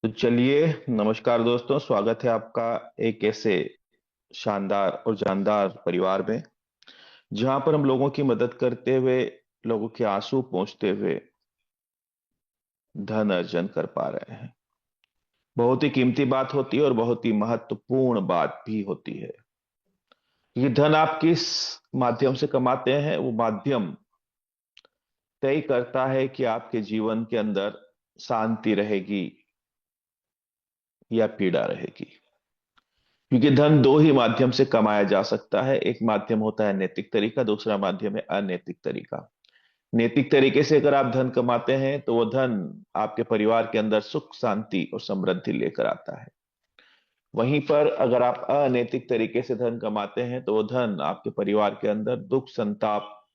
तो चलिए, नमस्कार दोस्तों। स्वागत है आपका एक ऐसे शानदार और जानदार परिवार में जहां पर हम लोगों की मदद करते हुए, लोगों के आंसू पोंछते हुए धन अर्जन कर पा रहे हैं। बहुत ही कीमती बात होती है और बहुत ही महत्वपूर्ण बात भी होती है। ये धन आप किस माध्यम से कमाते हैं, वो माध्यम तय करता है कि आपके जीवन के अंदर शांति रहेगी या पीड़ा रहेगी। क्योंकि धन दो ही माध्यम से कमाया जा सकता है। एक माध्यम होता है नैतिक तरीका, दूसरा माध्यम है अनैतिक तरीका। नैतिक तरीके से अगर आप धन कमाते हैं तो वो धन आपके परिवार के अंदर सुख, शांति और समृद्धि लेकर आता है। वहीं पर अगर आप अनैतिक तरीके से धन कमाते हैं तो वो धन आपके परिवार के अंदर दुख, संताप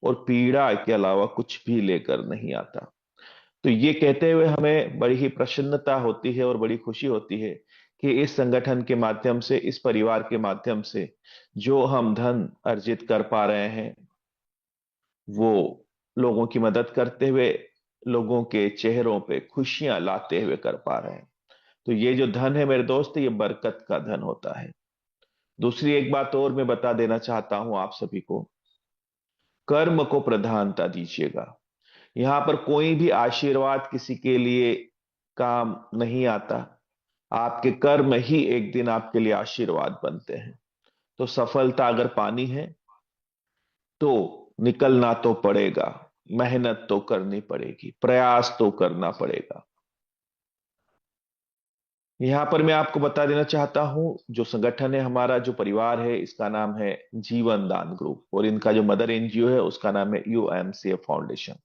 और पीड़ा के अलावा कुछ भी लेकर नहीं आता। तो ये कहते हुए हमें बड़ी ही प्रसन्नता होती है और बड़ी खुशी होती है कि इस संगठन के माध्यम से, इस परिवार के माध्यम से जो हम धन अर्जित कर पा रहे हैं, वो लोगों की मदद करते हुए, लोगों के चेहरों पे खुशियां लाते हुए कर पा रहे हैं। तो ये जो धन है मेरे दोस्त, ये बरकत का धन होता है। दूसरी एक बात और मैं बता देना चाहता हूं आप सभी को, कर्म को प्रधानता दीजिएगा। यहां पर कोई भी आशीर्वाद किसी के लिए काम नहीं आता। आपके कर्म ही एक दिन आपके लिए आशीर्वाद बनते हैं। तो सफलता अगर पानी है तो निकलना तो पड़ेगा, मेहनत तो करनी पड़ेगी, प्रयास तो करना पड़ेगा। यहां पर मैं आपको बता देना चाहता हूं, जो संगठन है हमारा, जो परिवार है, इसका नाम है जीवन दान ग्रुप, और इनका जो मदर एनजीओ है उसका नाम है यूएमसीए फाउंडेशन।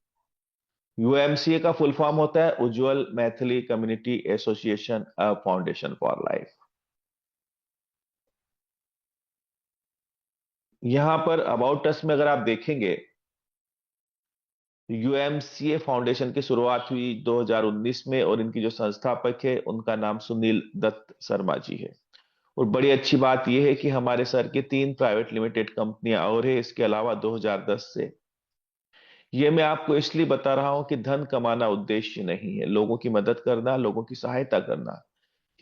यूएमसीए का फुल फॉर्म होता है Ujjwal Maithili community association foundation for life. यहां पर अबाउट अस में अगर आप देखेंगे, यूएमसीए फाउंडेशन की शुरुआत हुई 2019 में, और इनकी जो संस्थापक है उनका नाम सुनील दत्त शर्मा जी है। और बड़ी अच्छी बात यह है कि हमारे सर के तीन प्राइवेट लिमिटेड कंपनियां और है इसके अलावा 2010 से। ये मैं आपको इसलिए बता रहा हूं कि धन कमाना उद्देश्य नहीं है, लोगों की मदद करना, लोगों की सहायता करना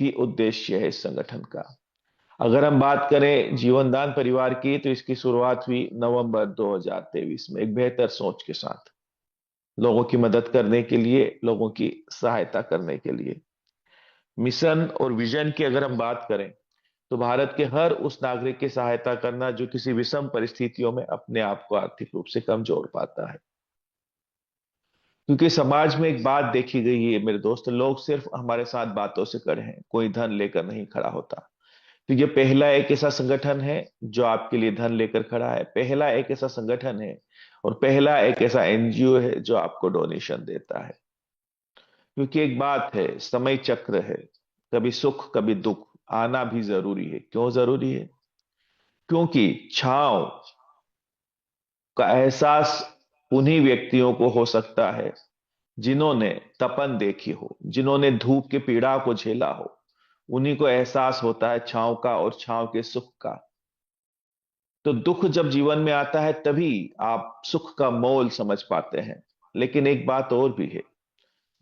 ही उद्देश्य है इस संगठन का। अगर हम बात करें जीवनदान परिवार की, तो इसकी शुरुआत हुई नवंबर 2023 में एक बेहतर सोच के साथ, लोगों की मदद करने के लिए, लोगों की सहायता करने के लिए। मिशन और विजन की अगर हम बात करें तो भारत के हर उस नागरिक की सहायता करना जो किसी विषम परिस्थितियों में अपने आप को आर्थिक रूप से कमजोर पाता है। क्योंकि समाज में एक बात देखी गई है मेरे दोस्त, लोग सिर्फ हमारे साथ बातों से खड़े हैं, कोई धन लेकर नहीं खड़ा होता। तो ये पहला एक ऐसा संगठन है जो आपके लिए धन लेकर खड़ा है, पहला एक ऐसा संगठन है और पहला एक ऐसा एनजीओ है जो आपको डोनेशन देता है। क्योंकि एक बात है, समय चक्र है, कभी सुख कभी दुख आना भी जरूरी है। क्यों जरूरी है? क्योंकि छांव का एहसास उन्हीं व्यक्तियों को हो सकता है जिन्होंने तपन देखी हो, जिन्होंने धूप की पीड़ा को झेला हो। उन्हीं को एहसास होता है छांव का और छांव के सुख का। तो दुख जब जीवन में आता है तभी आप सुख का मोल समझ पाते हैं। लेकिन एक बात और भी है,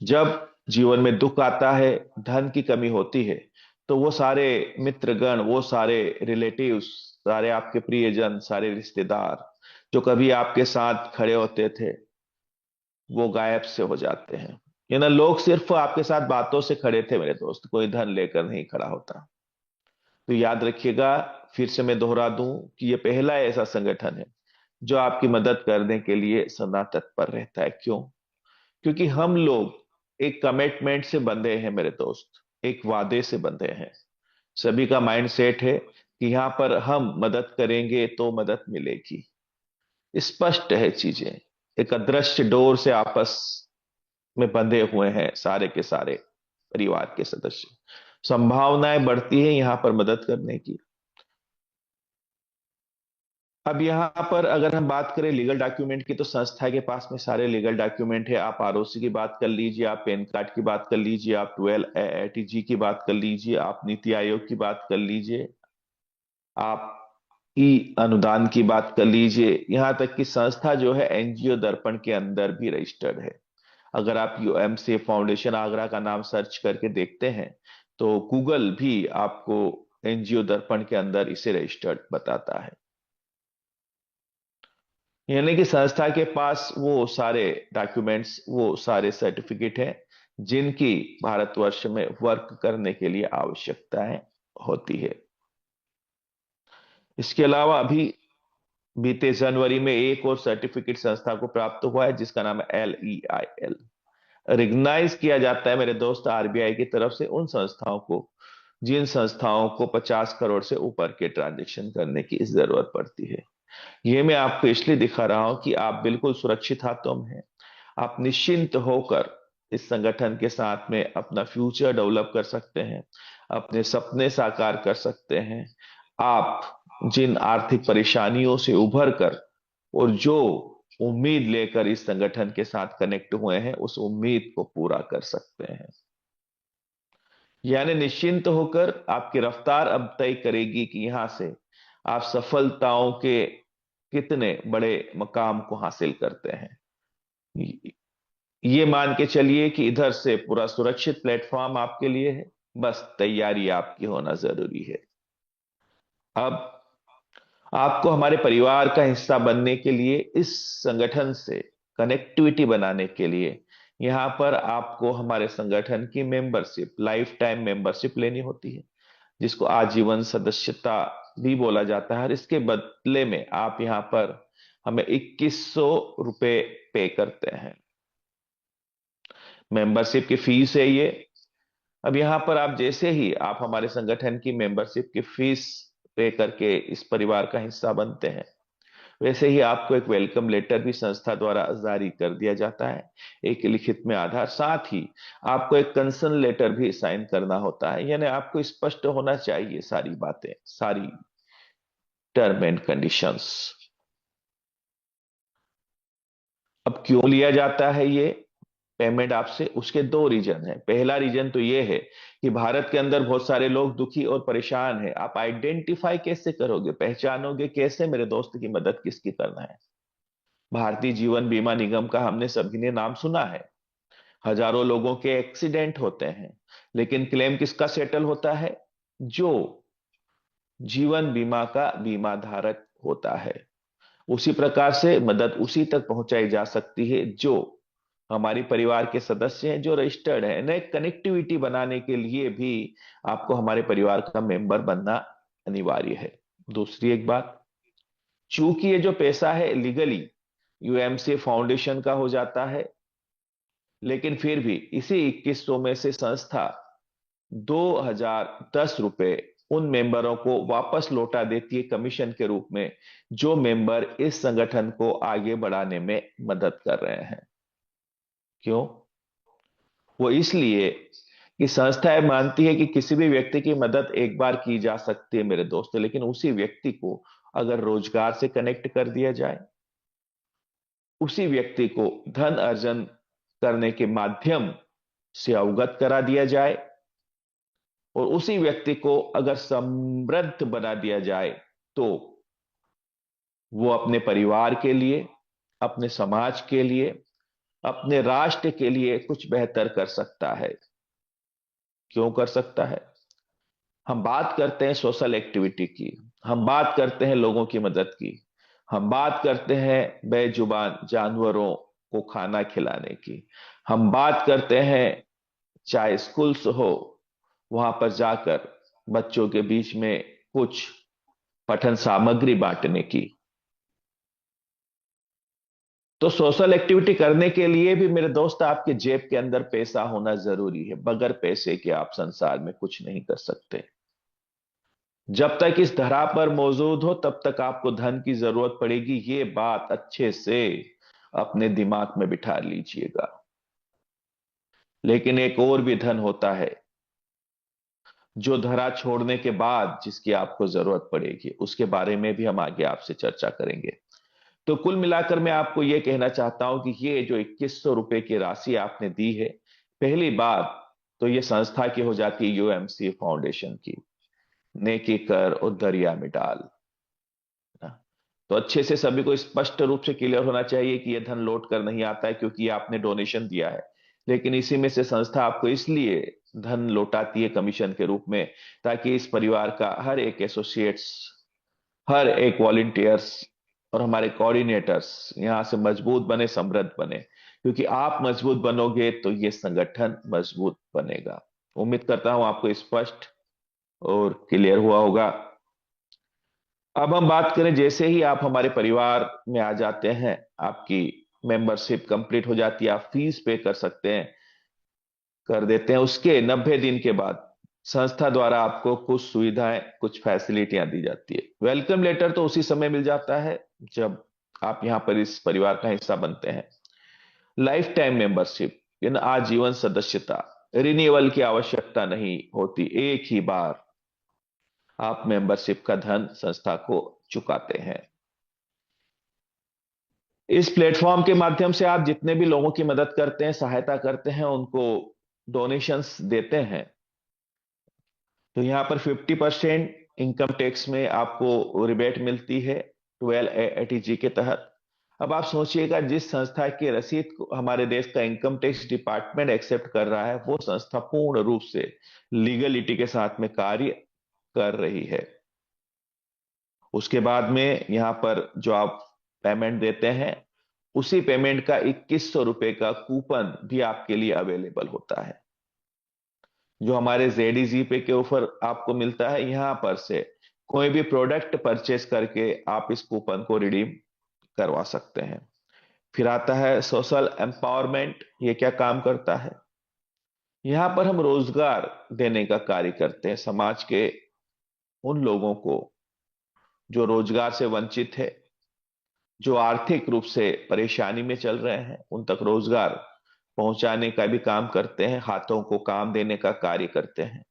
जब जीवन में दुख आता है, धन की कमी होती है, तो वो सारे मित्रगण, वो सारे रिलेटिव्स, सारे आपके प्रियजन, सारे रिश्तेदार जो कभी आपके साथ खड़े होते थे, वो गायब से हो जाते हैं। ये ना, लोग सिर्फ आपके साथ बातों से खड़े थे मेरे दोस्त, कोई धन लेकर नहीं खड़ा होता। तो याद रखिएगा, फिर से मैं दोहरा दूं कि ये पहला ऐसा संगठन है जो आपकी मदद करने के लिए सदा तत्पर रहता है। क्यों? क्योंकि हम लोग एक कमिटमेंट से बंधे हैं मेरे दोस्त, एक वादे से बंधे हैं। सभी का माइंड सेट है कि यहां पर हम मदद करेंगे तो मदद मिलेगी। स्पष्ट है चीजें, एक अदृश्य डोर से आपस में बंधे हुए हैं सारे के सारे परिवार के सदस्य। संभावनाएं बढ़ती है यहां पर मदद करने की। अब यहाँ पर अगर हम बात करें लीगल डॉक्यूमेंट की, तो संस्था के पास में सारे लीगल डॉक्यूमेंट है। आप आरओसी की बात कर लीजिए, आप पैन कार्ड की बात कर लीजिए, आप 12 एटीजी की बात कर लीजिए, आप नीति आयोग की बात कर लीजिए, आप ई अनुदान की बात कर लीजिए, यहां तक कि संस्था जो है एनजीओ दर्पण के अंदर भी रजिस्टर्ड है। अगर आप यूएमसी फाउंडेशन आगरा का नाम सर्च करके देखते हैं तो गूगल भी आपको एनजीओ दर्पण के अंदर इसे रजिस्टर्ड बताता है। यानी कि संस्था के पास वो सारे डॉक्यूमेंट्स, वो सारे सर्टिफिकेट हैं जिनकी भारतवर्ष में वर्क करने के लिए आवश्यकताएं होती है। इसके अलावा अभी बीते जनवरी में एक और सर्टिफिकेट संस्था को प्राप्त हुआ है जिसका नाम है LEIL। रिकग्नाइज किया जाता है मेरे दोस्त आरबीआई की तरफ से उन संस्थाओं को जिन संस्थाओं को 50 करोड़ से ऊपर के ट्रांजैक्शन करने की जरूरत पड़ती है। ये मैं आपको इसलिए दिखा रहा हूं कि आप बिल्कुल सुरक्षित हाथों में हैं। आप निश्चिंत होकर इस संगठन के साथ में अपना फ्यूचर डेवलप कर सकते हैं, अपने सपने साकार कर सकते हैं। आप जिन आर्थिक परेशानियों से उभर कर और जो उम्मीद लेकर इस संगठन के साथ कनेक्ट हुए हैं उस उम्मीद को पूरा कर सकते हैं। यानी निश्चिंत होकर आपकी रफ्तार अब तय करेगी कि यहां से आप सफलताओं के कितने बड़े मकाम को हासिल करते हैं। ये मान के चलिए कि इधर से पूरा सुरक्षित प्लेटफॉर्म आपके लिए है, बस तैयारी आपकी होना जरूरी है। अब आपको हमारे परिवार का हिस्सा बनने के लिए, इस संगठन से कनेक्टिविटी बनाने के लिए यहां पर आपको हमारे संगठन की मेंबरशिप, लाइफ टाइम मेंबरशिप लेनी होती है जिसको आजीवन सदस्यता भी बोला जाता है। और इसके बदले में आप यहां पर हमें 2100 रुपये पे करते हैं। मेंबरशिप की फीस है ये। अब यहां पर आप जैसे ही आप हमारे संगठन की मेंबरशिप की फीस पे करके इस परिवार का हिस्सा बनते हैं, वैसे ही आपको एक वेलकम लेटर भी संस्था द्वारा जारी कर दिया जाता है, एक लिखित में आधार। साथ ही आपको एक कंसर्न लेटर भी साइन करना होता है, यानी आपको स्पष्ट होना चाहिए सारी बातें, सारी टर्म एंड कंडीशंस। अब क्यों लिया जाता है ये पेमेंट आपसे? उसके दो रीजन है। पहला रीजन तो ये है कि भारत के अंदर बहुत सारे लोग दुखी और परेशान हैं। आप आइडेंटिफाई कैसे करोगे, पहचानोगे कैसे मेरे दोस्त की मदद किसकी करना है? भारतीय जीवन बीमा निगम का हमने सभी ने नाम सुना है। हजारों लोगों के एक्सीडेंट होते हैं, लेकिन क्लेम किसका सेटल होता है? जो जीवन बीमा का बीमा धारक होता है। उसी प्रकार से मदद उसी तक पहुंचाई जा सकती है जो हमारी परिवार के सदस्य हैं, जो रजिस्टर्ड है। नए कनेक्टिविटी बनाने के लिए भी आपको हमारे परिवार का मेंबर बनना अनिवार्य है। दूसरी एक बात, चूंकि ये जो पैसा है लीगली यूएमसी फाउंडेशन का हो जाता है, लेकिन फिर भी इसी 2100 में से संस्था 2010 रुपए उन मेंबरों को वापस लौटा देती है कमीशन के रूप में, जो मेंबर इस संगठन को आगे बढ़ाने में मदद कर रहे हैं। क्यों? वो इसलिए कि संस्थाएं मानती है कि किसी भी व्यक्ति की मदद एक बार की जा सकती है मेरे दोस्तों, लेकिन उसी व्यक्ति को अगर रोजगार से कनेक्ट कर दिया जाए, उसी व्यक्ति को धन अर्जन करने के माध्यम से अवगत करा दिया जाए और उसी व्यक्ति को अगर समृद्ध बना दिया जाए, तो वो अपने परिवार के लिए, अपने समाज के लिए, अपने राष्ट्र के लिए कुछ बेहतर कर सकता है। क्यों कर सकता है? हम बात करते हैं सोशल एक्टिविटी की, हम बात करते हैं लोगों की मदद की, हम बात करते हैं बेजुबान जानवरों को खाना खिलाने की, हम बात करते हैं चाहे स्कूल्स हो वहां पर जाकर बच्चों के बीच में कुछ पठन सामग्री बांटने की। तो सोशल एक्टिविटी करने के लिए भी मेरे दोस्त आपके जेब के अंदर पैसा होना जरूरी है। बगैर पैसे के आप संसार में कुछ नहीं कर सकते। जब तक इस धरा पर मौजूद हो तब तक आपको धन की जरूरत पड़ेगी, ये बात अच्छे से अपने दिमाग में बिठा लीजिएगा। लेकिन एक और भी धन होता है जो धरा छोड़ने के बाद जिसकी आपको जरूरत पड़ेगी, उसके बारे में भी हम आगे आपसे चर्चा करेंगे। तो कुल मिलाकर मैं आपको यह कहना चाहता हूं कि ये जो 2100 रुपए की राशि आपने दी है, पहली बात तो ये संस्था की हो जाती है, यूएमसी फाउंडेशन की। नेकी कर और दरिया में डाल ना। तो अच्छे से सभी को स्पष्ट रूप से क्लियर होना चाहिए कि यह धन लौट कर नहीं आता है क्योंकि आपने डोनेशन दिया है, लेकिन इसी में से संस्था आपको इसलिए धन लौटाती है कमीशन के रूप में, ताकि इस परिवार का हर एक एसोसिएट्स, हर एक वॉलिंटियर्स और हमारे कोऑर्डिनेटर्स यहां से मजबूत बने, समृद्ध बने, क्योंकि आप मजबूत बनोगे तो ये संगठन मजबूत बनेगा। उम्मीद करता हूं आपको स्पष्ट और क्लियर हुआ होगा। अब हम बात करें, जैसे ही आप हमारे परिवार में आ जाते हैं, आपकी मेंबरशिप कंप्लीट हो जाती है, आप फीस पे कर सकते हैं, कर देते हैं, उसके 90 दिन के बाद संस्था द्वारा आपको कुछ सुविधाएं, कुछ फैसिलिटियां दी जाती है। वेलकम लेटर तो उसी समय मिल जाता है जब आप यहां पर इस परिवार का हिस्सा बनते हैं। लाइफ टाइम मेंबरशिप यानी आजीवन सदस्यता, रिन्यूअल की आवश्यकता नहीं होती, एक ही बार आप मेंबरशिप का धन संस्था को चुकाते हैं। इस प्लेटफॉर्म के माध्यम से आप जितने भी लोगों की मदद करते हैं, सहायता करते हैं, उनको डोनेशंस देते हैं, तो यहाँ पर 50% इनकम टैक्स में आपको रिबेट मिलती है 12ATG के तहत। अब आप सोचिएगा, जिस संस्था की रसीद को हमारे देश का इनकम टैक्स डिपार्टमेंट एक्सेप्ट कर रहा है, वो संस्था पूर्ण रूप से लीगलिटी के साथ में कार्य कर रही है। उसके बाद में यहाँ पर जो आप पेमेंट देते हैं, उसी पेमेंट का 2100 रुपए का कूपन भी आपके लिए अवेलेबल होता है, जो हमारे जेडीजी पे के ऊपर आपको मिलता है। यहां पर से कोई भी प्रोडक्ट परचेस करके आप इस कूपन को रिडीम करवा सकते हैं। फिर आता है सोशल एम्पावरमेंट। ये क्या काम करता है? यहां पर हम रोजगार देने का कार्य करते हैं समाज के उन लोगों को जो रोजगार से वंचित है, जो आर्थिक रूप से परेशानी में चल रहे हैं, उन तक रोजगार पहुंचाने का भी काम करते हैं, हाथों को काम देने का कार्य करते हैं।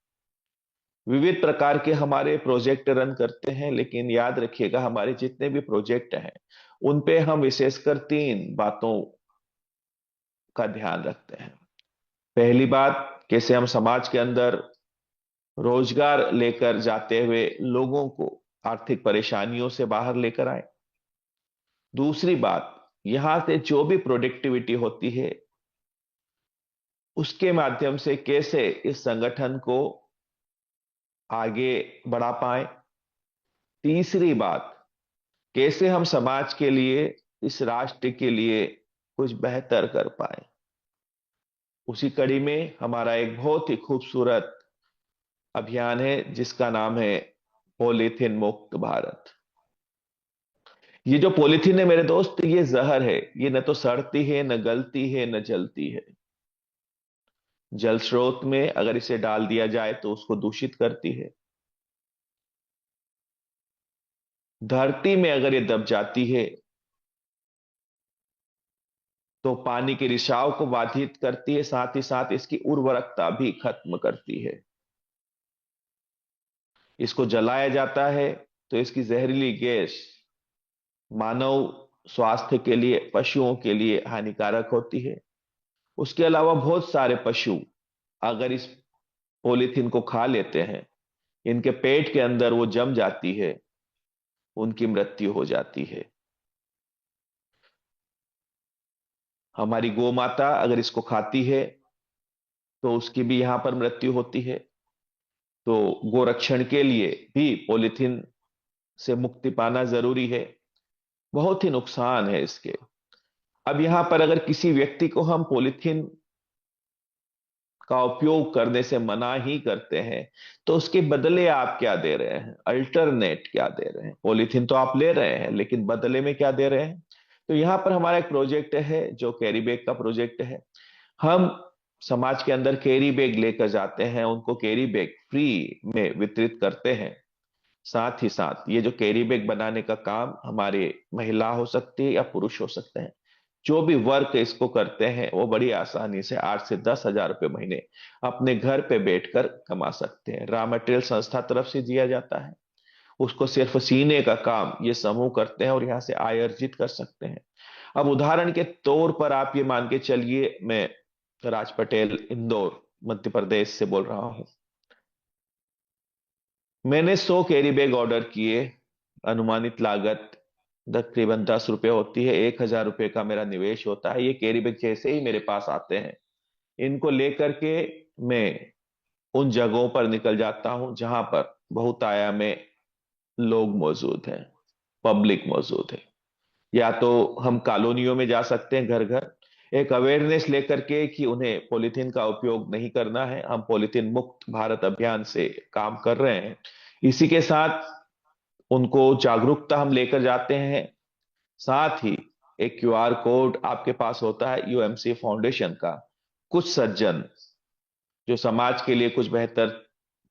विविध प्रकार के हमारे प्रोजेक्ट रन करते हैं, लेकिन याद रखिएगा, हमारे जितने भी प्रोजेक्ट हैं उन पे हम विशेषकर 3 बातों का ध्यान रखते हैं। पहली बात, कैसे हम समाज के अंदर रोजगार लेकर जाते हुए लोगों को आर्थिक परेशानियों से बाहर लेकर आए। दूसरी बात, यहां से जो भी प्रोडक्टिविटी होती है उसके माध्यम से कैसे इस संगठन को आगे बढ़ा पाए। तीसरी बात, कैसे हम समाज के लिए, इस राष्ट्र के लिए कुछ बेहतर कर पाए। उसी कड़ी में हमारा एक बहुत ही खूबसूरत अभियान है जिसका नाम है पॉलीथीन मुक्त भारत। ये जो पॉलीथीन है मेरे दोस्त, ये जहर है। ये न तो सड़ती है, न गलती है, न जलती है। जल स्रोत में अगर इसे डाल दिया जाए तो उसको दूषित करती है। धरती में अगर ये दब जाती है तो पानी के रिसाव को बाधित करती है, साथ ही साथ इसकी उर्वरकता भी खत्म करती है। इसको जलाया जाता है तो इसकी जहरीली गैस मानव स्वास्थ्य के लिए, पशुओं के लिए हानिकारक होती है। उसके अलावा बहुत सारे पशु अगर इस पॉलीथीन को खा लेते हैं, इनके पेट के अंदर वो जम जाती है, उनकी मृत्यु हो जाती है। हमारी गौ माता अगर इसको खाती है तो उसकी भी यहां पर मृत्यु होती है। तो गोरक्षण के लिए भी पॉलीथीन से मुक्ति पाना जरूरी है। बहुत ही नुकसान है इसके। अब यहां पर अगर किसी व्यक्ति को हम पॉलीथीन का उपयोग करने से मना ही करते हैं, तो उसके बदले आप क्या दे रहे हैं, अल्टरनेट क्या दे रहे हैं? पॉलीथीन तो आप ले रहे हैं, लेकिन बदले में क्या दे रहे हैं? तो यहां पर हमारा एक प्रोजेक्ट है जो कैरी बैग का प्रोजेक्ट है। हम समाज के अंदर कैरी बैग लेकर जाते हैं, उनको कैरी बैग फ्री में वितरित करते हैं। साथ ही साथ ये जो कैरी बैग बनाने का काम हमारे महिला हो सकती है या पुरुष हो सकते हैं, जो भी वर्क इसको करते हैं, वो बड़ी आसानी से 8 से 10 हजार रुपये महीने अपने घर पे बैठकर कमा सकते हैं। रॉ मटेरियल संस्था तरफ से दिया जाता है, उसको सिर्फ सीने का काम ये समूह करते हैं और यहाँ से आय अर्जित कर सकते हैं। अब उदाहरण के तौर पर आप ये मान के चलिए, मैं राज पटेल, इंदौर, मध्य प्रदेश से बोल रहा हूं। मैंने 100 कैरी बैग ऑर्डर किए, अनुमानित लागत तकरीबन 10 रुपये होती है, 1,000 रुपये का मेरा निवेश होता है। ये कैरी बैग जैसे ही मेरे पास आते हैं, इनको लेकर के मैं उन जगहों पर निकल जाता हूं जहां पर बहुतायत में लोग मौजूद हैं, पब्लिक मौजूद है। या तो हम कॉलोनियों में जा सकते हैं, घर घर, एक अवेयरनेस लेकर के कि उन्हें पॉलिथीन का उपयोग नहीं करना है। हम पॉलिथीन मुक्त भारत अभियान से काम कर रहे हैं। इसी के साथ उनको जागरूकता हम लेकर जाते हैं। साथ ही एक क्यूआर कोड आपके पास होता है यूएमसी फाउंडेशन का। कुछ सज्जन जो समाज के लिए कुछ बेहतर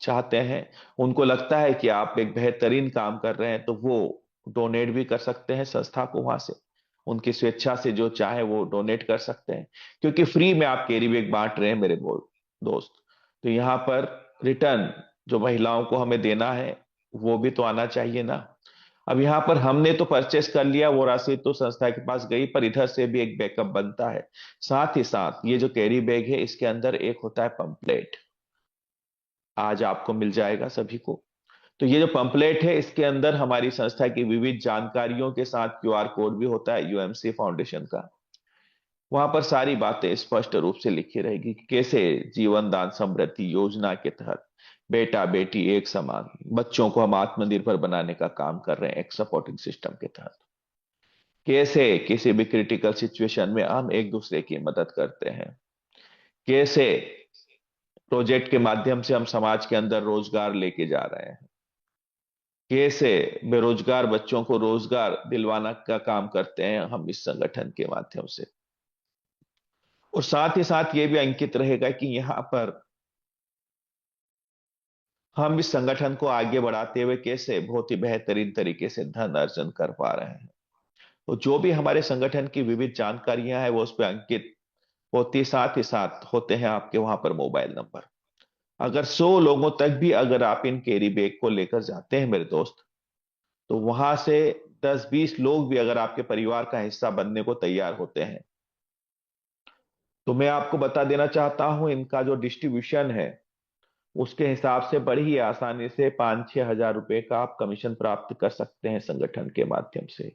चाहते हैं, उनको लगता है कि आप एक बेहतरीन काम कर रहे हैं, तो वो डोनेट भी कर सकते हैं संस्था को। वहां से उनकी स्वेच्छा से जो चाहे वो डोनेट कर सकते हैं, क्योंकि फ्री में आप कैरी बैग बांट रहे हैं मेरे दोस्त। तो यहाँ पर रिटर्न जो महिलाओं को हमें देना है, वो भी तो आना चाहिए ना। अब यहाँ पर हमने तो परचेस कर लिया, वो राशि तो संस्था के पास गई, पर इधर से भी एक बैकअप बनता है। साथ ही साथ ये जो कैरी बैग है, इसके अंदर एक होता है पंपलेट। आज आपको मिल जाएगा सभी को। तो ये जो पंपलेट है, इसके अंदर हमारी संस्था की विविध जानकारियों के साथ क्यूआर कोड भी होता है यूएमसी फाउंडेशन का। वहां पर सारी बातें स्पष्ट रूप से लिखी रहेगी कि कैसे जीवन दान समृद्धि योजना के तहत बेटा बेटी एक समान बच्चों को हम आत्मनिर्भर बनाने का काम कर रहे हैं एक सपोर्टिंग सिस्टम के तहत। कैसे किसी भी क्रिटिकल सिचुएशन में हम एक दूसरे की मदद करते हैं। कैसे प्रोजेक्ट के माध्यम से हम समाज के अंदर रोजगार लेके जा रहे हैं। कैसे बेरोजगार बच्चों को रोजगार दिलवाना का काम करते हैं हम इस संगठन के माध्यम से। और साथ ही साथ ये भी अंकित रहेगा कि यहां पर हम इस संगठन को आगे बढ़ाते हुए कैसे बहुत ही बेहतरीन तरीके से धन अर्जन कर पा रहे हैं। तो जो भी हमारे संगठन की विविध जानकारियां हैं, वो उस पर अंकित होती, साथ ही साथ होते हैं आपके वहां पर मोबाइल नंबर। अगर 100 लोगों तक भी अगर आप इन कैरी बैग को लेकर जाते हैं मेरे दोस्त, तो वहां से 10-20 लोग भी अगर आपके परिवार का हिस्सा बनने को तैयार होते हैं, तो मैं आपको बता देना चाहता हूं, इनका जो डिस्ट्रीब्यूशन है, उसके हिसाब से बड़ी ही आसानी से 5-6 हजार रुपए का आप कमीशन प्राप्त कर सकते हैं संगठन के माध्यम से।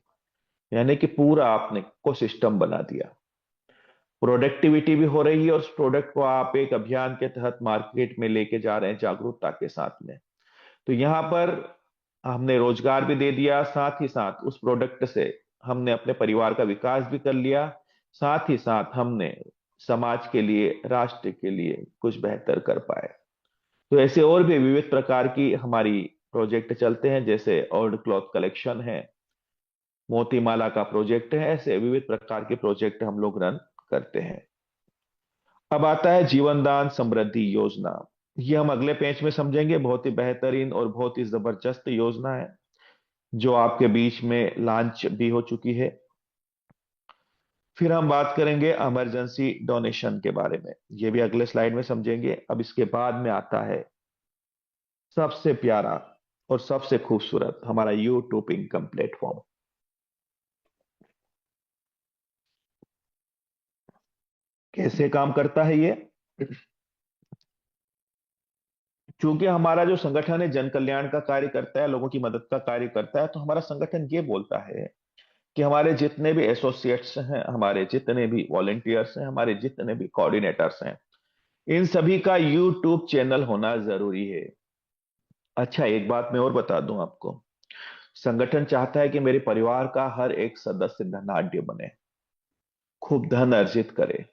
यानी कि पूरा आपने को सिस्टम बना दिया। प्रोडक्टिविटी भी हो रही है, और उस प्रोडक्ट को आप एक अभियान के तहत मार्केट में लेके जा रहे हैं जागरूकता के साथ में। तो यहाँ पर हमने रोजगार भी दे दिया, साथ ही साथ उस प्रोडक्ट से हमने अपने परिवार का विकास भी कर लिया। साथ ही साथ हमने समाज के लिए, राष्ट्र के लिए कुछ बेहतर कर पाए। तो ऐसे और भी विविध प्रकार की हमारी प्रोजेक्ट चलते हैं, जैसे ओल्ड क्लॉथ कलेक्शन है, मोतीमाला का प्रोजेक्ट है। ऐसे विविध प्रकार के प्रोजेक्ट हम लोग रन करते हैं। अब आता है जीवन दान समृद्धि योजना। ये हम अगले पेज में समझेंगे। बहुत ही बेहतरीन और बहुत ही जबरदस्त योजना है, जो आपके बीच में लॉन्च भी हो चुकी है। फिर हम बात करेंगे इमरजेंसी डोनेशन के बारे में, ये भी अगले स्लाइड में समझेंगे। अब इसके बाद में आता है सबसे प्यारा और सबसे खूबसूरत हमारा यूट्यूब इनकम प्लेटफॉर्म। कैसे काम करता है ये? क्योंकि हमारा जो संगठन है जन कल्याण का कार्य करता है, लोगों की मदद का कार्य करता है, तो हमारा संगठन ये बोलता है कि हमारे जितने भी एसोसिएट्स हैं, हमारे जितने भी वॉलेंटियर्स हैं, हमारे जितने भी कोऑर्डिनेटर्स हैं, इन सभी का यूट्यूब चैनल होना जरूरी है। अच्छा, एक बात मैं और बता दूं आपको। संगठन चाहता है कि मेरे परिवार का हर एक सदस्य धनाढ्य बने, खूब धन अर्जित करे।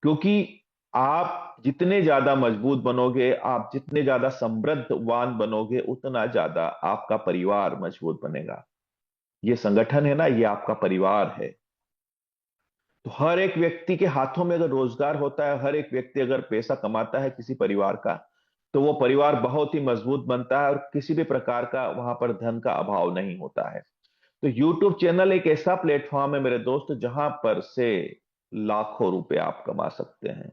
क्योंकि आप जितने ज्यादा मजबूत बनोगे, आप जितने ज्यादा समृद्धवान बनोगे, उतना ज्यादा आपका परिवार मजबूत बनेगा। ये संगठन है ना, ये आपका परिवार है। तो हर एक व्यक्ति के हाथों में अगर रोजगार होता है, हर एक व्यक्ति अगर पैसा कमाता है किसी परिवार का, तो वो परिवार बहुत ही मजबूत बनता है, और किसी भी प्रकार का वहां पर धन का अभाव नहीं होता है। तो यूट्यूब चैनल एक ऐसा प्लेटफॉर्म है मेरे दोस्त, जहां पर से लाखों रुपए आप कमा सकते हैं।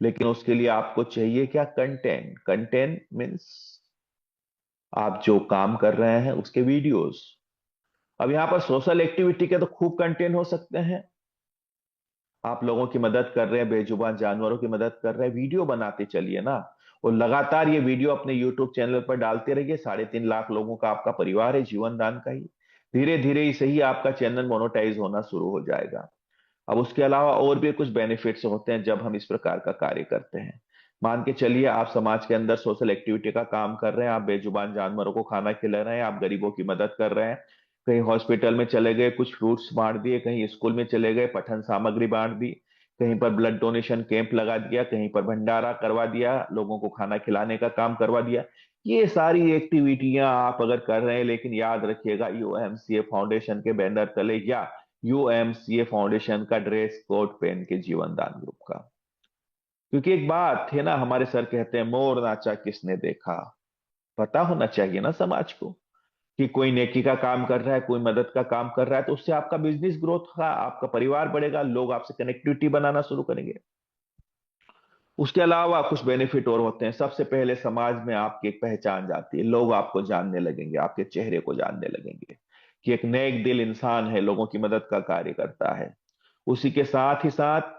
लेकिन उसके लिए आपको चाहिए क्या? कंटेंट। कंटेंट मीन्स आप जो काम कर रहे हैं उसके वीडियोस। अब यहां पर सोशल एक्टिविटी के तो खूब कंटेंट हो सकते हैं। आप लोगों की मदद कर रहे हैं, बेजुबान जानवरों की मदद कर रहे हैं, वीडियो बनाते चलिए ना। और लगातार ये वीडियो अपने यूट्यूब चैनल पर डालते रहिए। 3.5 लाख लोगों का आपका परिवार है जीवन दान का ही। धीरे धीरे ही सही आपका चैनल मोनेटाइज होना शुरू हो जाएगा। अब उसके अलावा और भी कुछ बेनिफिट्स होते हैं जब हम इस प्रकार का कार्य करते हैं। मान के चलिए आप समाज के अंदर सोशल एक्टिविटी का काम कर रहे हैं, आप बेजुबान जानवरों को खाना खिला रहे हैं, आप गरीबों की मदद कर रहे हैं, कहीं हॉस्पिटल में चले गए कुछ फ्रूट्स बांट दिए, कहीं स्कूल में चले गए पठन सामग्री बांट दी, कहीं पर ब्लड डोनेशन कैंप लगा दिया, कहीं पर भंडारा करवा दिया, लोगों को खाना खिलाने का काम करवा दिया। ये सारी एक्टिविटियां आप अगर कर रहे हैं, लेकिन याद रखिएगा यूएमसीए फाउंडेशन के बैनर तले या यूएमसीए फाउंडेशन का ड्रेस कोड पहन के जीवन दान ग्रुप का। क्योंकि एक बात है ना, हमारे सर कहते हैं मोर नाचा किसने देखा। पता होना चाहिए ना समाज को कि कोई नेकी का काम कर रहा है, कोई मदद का काम कर रहा है, तो उससे आपका बिजनेस ग्रोथ होगा, आपका परिवार बढ़ेगा, लोग आपसे कनेक्टिविटी बनाना शुरू करेंगे। उसके अलावा कुछ बेनिफिट और होते हैं। सबसे पहले समाज में आपकी एक पहचान जाती है, लोग आपको जानने लगेंगे, आपके चेहरे को जानने लगेंगे कि एक नेक दिल इंसान है, लोगों की मदद का कार्य करता है। उसी के साथ ही साथ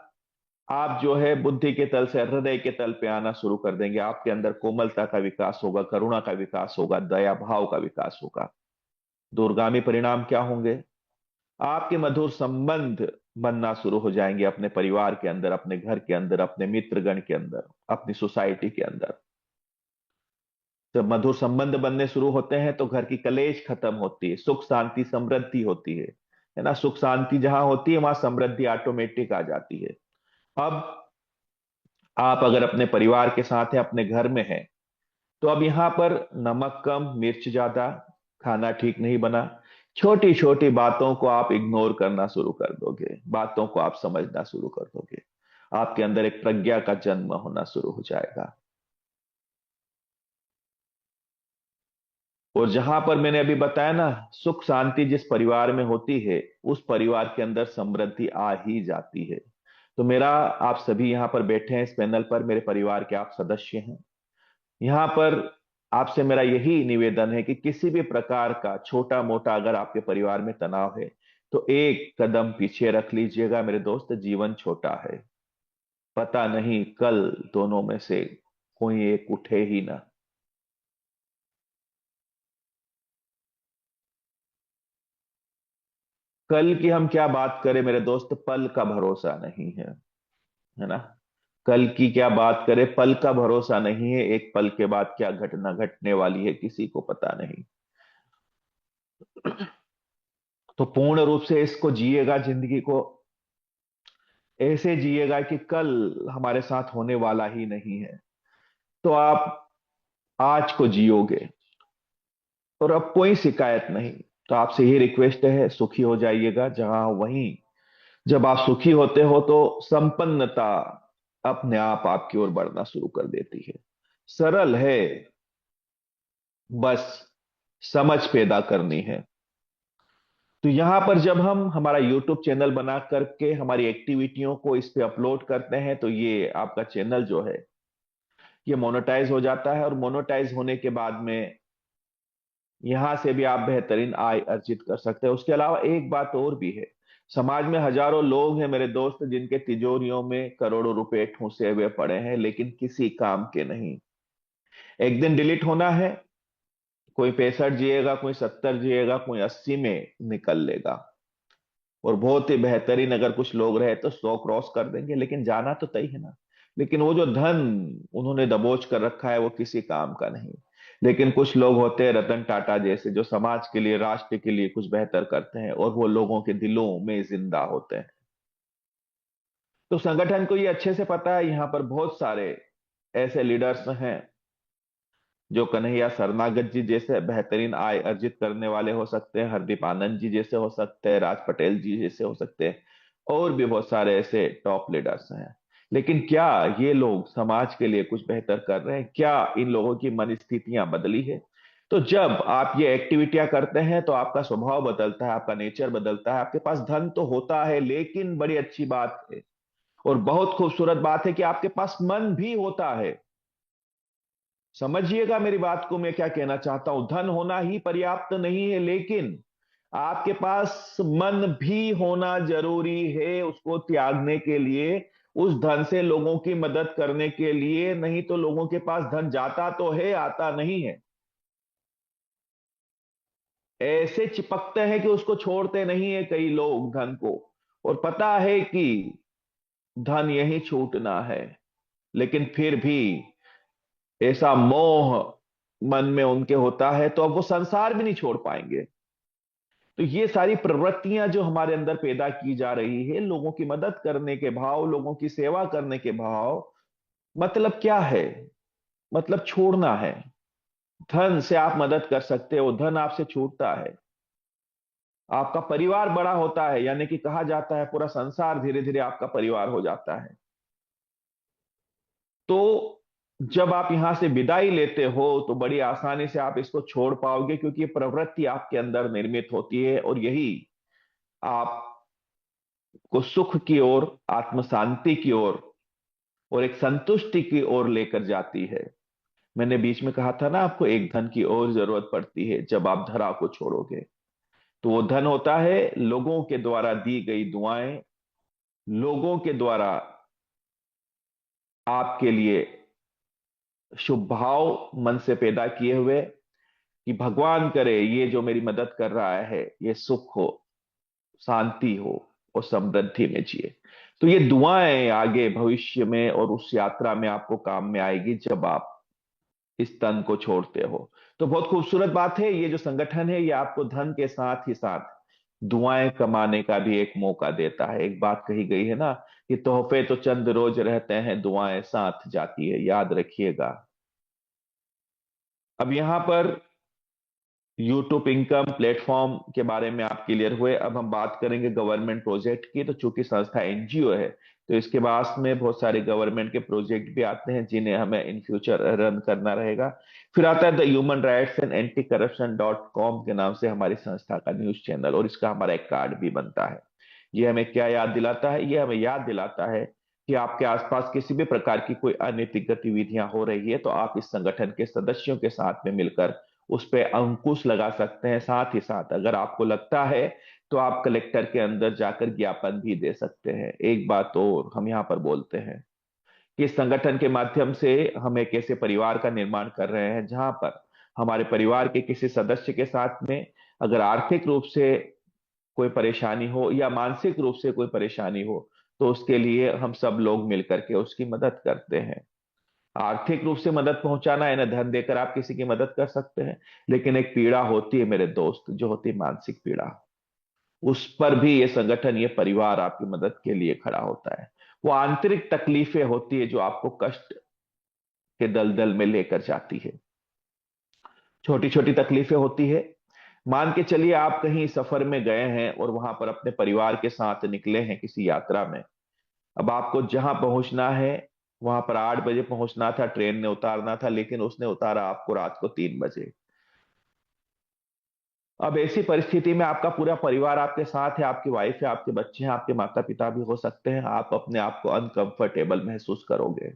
आप जो है बुद्धि के तल से हृदय के तल पे आना शुरू कर देंगे। आपके अंदर कोमलता का विकास होगा, करुणा का विकास होगा, दया भाव का विकास होगा। दूरगामी परिणाम क्या होंगे? आपके मधुर संबंध बनना शुरू हो जाएंगे अपने परिवार के अंदर, अपने घर के अंदर, अपने मित्रगण के अंदर, अपनी सोसाइटी के अंदर। जब मधुर संबंध बनने शुरू होते हैं तो घर की कलेश खत्म होती है, सुख शांति समृद्धि होती है ना। सुख शांति जहां होती है वहां समृद्धि ऑटोमेटिक आ जाती है। अब आप अगर अपने परिवार के साथ हैं, अपने घर में हैं, तो अब यहां पर नमक कम मिर्च ज्यादा, खाना ठीक नहीं बना, छोटी छोटी बातों को आप इग्नोर करना शुरू कर दोगे, बातों को आप समझना शुरू कर दोगे। आपके अंदर एक प्रज्ञा का जन्म होना शुरू हो जाएगा। और जहां पर मैंने अभी बताया ना, सुख शांति जिस परिवार में होती है उस परिवार के अंदर समृद्धि आ ही जाती है। तो मेरा, आप सभी यहां पर बैठे हैं इस पैनल पर, मेरे परिवार के आप सदस्य हैं। यहां पर आपसे मेरा यही निवेदन है कि किसी भी प्रकार का छोटा मोटा अगर आपके परिवार में तनाव है तो एक कदम पीछे रख लीजिएगा मेरे दोस्त। जीवन छोटा है, पता नहीं कल दोनों में से कोई एक उठे ही ना। कल की हम क्या बात करें मेरे दोस्त, पल का भरोसा नहीं है ना। कल की क्या बात करें, पल का भरोसा नहीं है, एक पल के बाद क्या घटना घटने वाली है किसी को पता नहीं। तो पूर्ण रूप से इसको जिएगा, जिंदगी को ऐसे जिएगा कि कल हमारे साथ होने वाला ही नहीं है। तो आप आज को जियोगे और अब कोई शिकायत नहीं। तो आपसे ये रिक्वेस्ट है, सुखी हो जाइएगा जहां वहीं। जब आप सुखी होते हो तो संपन्नता अपने आप आपकी ओर बढ़ना शुरू कर देती है। सरल है, बस समझ पैदा करनी है। तो यहां पर जब हम हमारा यूट्यूब चैनल बना करके हमारी एक्टिविटियों को इस पे अपलोड करते हैं तो ये आपका चैनल जो है ये मोनेटाइज हो जाता है। और मोनेटाइज होने के बाद में यहां से भी आप बेहतरीन आय अर्जित कर सकते हैं। उसके अलावा एक बात और भी है, समाज में हजारों लोग हैं मेरे दोस्त जिनके तिजोरियों में करोड़ों रुपए ठूंसे हुए पड़े हैं, लेकिन किसी काम के नहीं। एक दिन डिलीट होना है, कोई 65 जिएगा, कोई 70 जिएगा, कोई 80 में निकल लेगा। और बहुत ही बेहतरीन अगर कुछ लोग रहे तो 100 क्रॉस कर देंगे, लेकिन जाना तो तय है ना। लेकिन वो जो धन उन्होंने दबोच कर रखा है वो किसी काम का नहीं। लेकिन कुछ लोग होते हैं रतन टाटा जैसे, जो समाज के लिए राष्ट्र के लिए कुछ बेहतर करते हैं और वो लोगों के दिलों में जिंदा होते हैं। तो संगठन को ये अच्छे से पता है, यहाँ पर बहुत सारे ऐसे लीडर्स हैं जो कन्हैया शरणागत जी जैसे बेहतरीन आय अर्जित करने वाले हो सकते हैं, हरदीप आनंद जी जैसे हो सकते हैं, राज पटेल जी जैसे हो सकते हैं, और भी बहुत सारे ऐसे टॉप लीडर्स हैं। लेकिन क्या ये लोग समाज के लिए कुछ बेहतर कर रहे हैं? क्या इन लोगों की मन स्थितियां बदली है? तो जब आप ये एक्टिविटियां करते हैं तो आपका स्वभाव बदलता है, आपका नेचर बदलता है। आपके पास धन तो होता है, लेकिन बड़ी अच्छी बात है और बहुत खूबसूरत बात है कि आपके पास मन भी होता है। समझिएगा मेरी बात को, मैं क्या कहना चाहता हूं। धन होना ही पर्याप्त नहीं है, लेकिन आपके पास मन भी होना जरूरी है उसको त्यागने के लिए, उस धन से लोगों की मदद करने के लिए। नहीं तो लोगों के पास धन जाता तो है, आता नहीं है। ऐसे चिपकते हैं कि उसको छोड़ते नहीं है कई लोग धन को, और पता है कि धन यही छूटना है, लेकिन फिर भी ऐसा मोह मन में उनके होता है, तो अब वो संसार भी नहीं छोड़ पाएंगे। तो ये सारी प्रवृत्तियां जो हमारे अंदर पैदा की जा रही है, लोगों की मदद करने के भाव, लोगों की सेवा करने के भाव, मतलब क्या है? मतलब छोड़ना है। धन से आप मदद कर सकते हो, धन आपसे छूटता है। आपका परिवार बड़ा होता है, यानी कि कहा जाता है पूरा संसार धीरे धीरे आपका परिवार हो जाता है। तो जब आप यहां से विदाई लेते हो तो बड़ी आसानी से आप इसको छोड़ पाओगे, क्योंकि ये प्रवृत्ति आपके अंदर निर्मित होती है, और यही आपको सुख की ओर, आत्म शांति की ओर और एक संतुष्टि की ओर लेकर जाती है। मैंने बीच में कहा था ना, आपको एक धन की और जरूरत पड़ती है जब आप धरा को छोड़ोगे। तो वो धन होता है लोगों के द्वारा दी गई दुआएं, लोगों के द्वारा आपके लिए शुभ भाव मन से पैदा किए हुए, कि भगवान करे ये जो मेरी मदद कर रहा है ये सुख हो, शांति हो और समृद्धि में जिए। तो ये दुआएं आगे भविष्य में और उस यात्रा में आपको काम में आएगी जब आप इस तन को छोड़ते हो। तो बहुत खूबसूरत बात है, ये जो संगठन है ये आपको धन के साथ ही साथ दुआएं कमाने का भी एक मौका देता है। एक बात कही गई है ना, कि तोहफे तो चंद रोज रहते हैं, दुआएं साथ जाती है, याद रखिएगा। अब यहां पर यूट्यूब इनकम प्लेटफॉर्म के बारे में आप क्लियर हुए। अब हम बात करेंगे गवर्नमेंट प्रोजेक्ट की। तो चूंकि संस्था एनजीओ है, तो इसके पास में बहुत सारे गवर्नमेंट के प्रोजेक्ट भी आते हैं जिन्हें हमें इन फ्यूचर रन करना रहेगा। फिर आता है the human rights and anti corruption .com के नाम से हमारी संस्था का न्यूज चैनल, और इसका हमारा एक कार्ड भी बनता है। ये हमें क्या याद दिलाता है? ये हमें याद दिलाता है कि आपके आसपास किसी भी प्रकार की कोई अनैतिक गतिविधियां हो रही है तो आप इस संगठन के सदस्यों के साथ में मिलकर उस पर अंकुश लगा सकते हैं। साथ ही साथ अगर आपको लगता है तो आप कलेक्टर के अंदर जाकर ज्ञापन भी दे सकते हैं। एक बात और हम यहाँ पर बोलते हैं कि इस संगठन के माध्यम से हम एक ऐसे परिवार का निर्माण कर रहे हैं जहां पर हमारे परिवार के किसी सदस्य के साथ में अगर आर्थिक रूप से कोई परेशानी हो या मानसिक रूप से कोई परेशानी हो, तो उसके लिए हम सब लोग मिलकर के उसकी मदद करते हैं। आर्थिक रूप से मदद पहुंचाना है ना, धन देकर आप किसी की मदद कर सकते हैं, लेकिन एक पीड़ा होती है मेरे दोस्त, जो होती है मानसिक पीड़ा, उस पर भी ये संगठन, ये परिवार आपकी मदद के लिए खड़ा होता है। वो आंतरिक तकलीफें होती है जो आपको कष्ट के दलदल में लेकर जाती है। छोटी छोटी तकलीफें होती है। मान के चलिए आप कहीं सफर में गए हैं और वहां पर अपने परिवार के साथ निकले हैं किसी यात्रा में। अब आपको जहां पहुंचना है, वहां पर 8 बजे पहुंचना था, ट्रेन ने उतारना था, लेकिन उसने उतारा आपको रात को 3 बजे। अब ऐसी परिस्थिति में आपका पूरा परिवार आपके साथ है, आपकी वाइफ है, आपके बच्चे हैं, आपके माता पिता भी हो सकते हैं। आप अपने आप को अनकंफर्टेबल महसूस करोगे,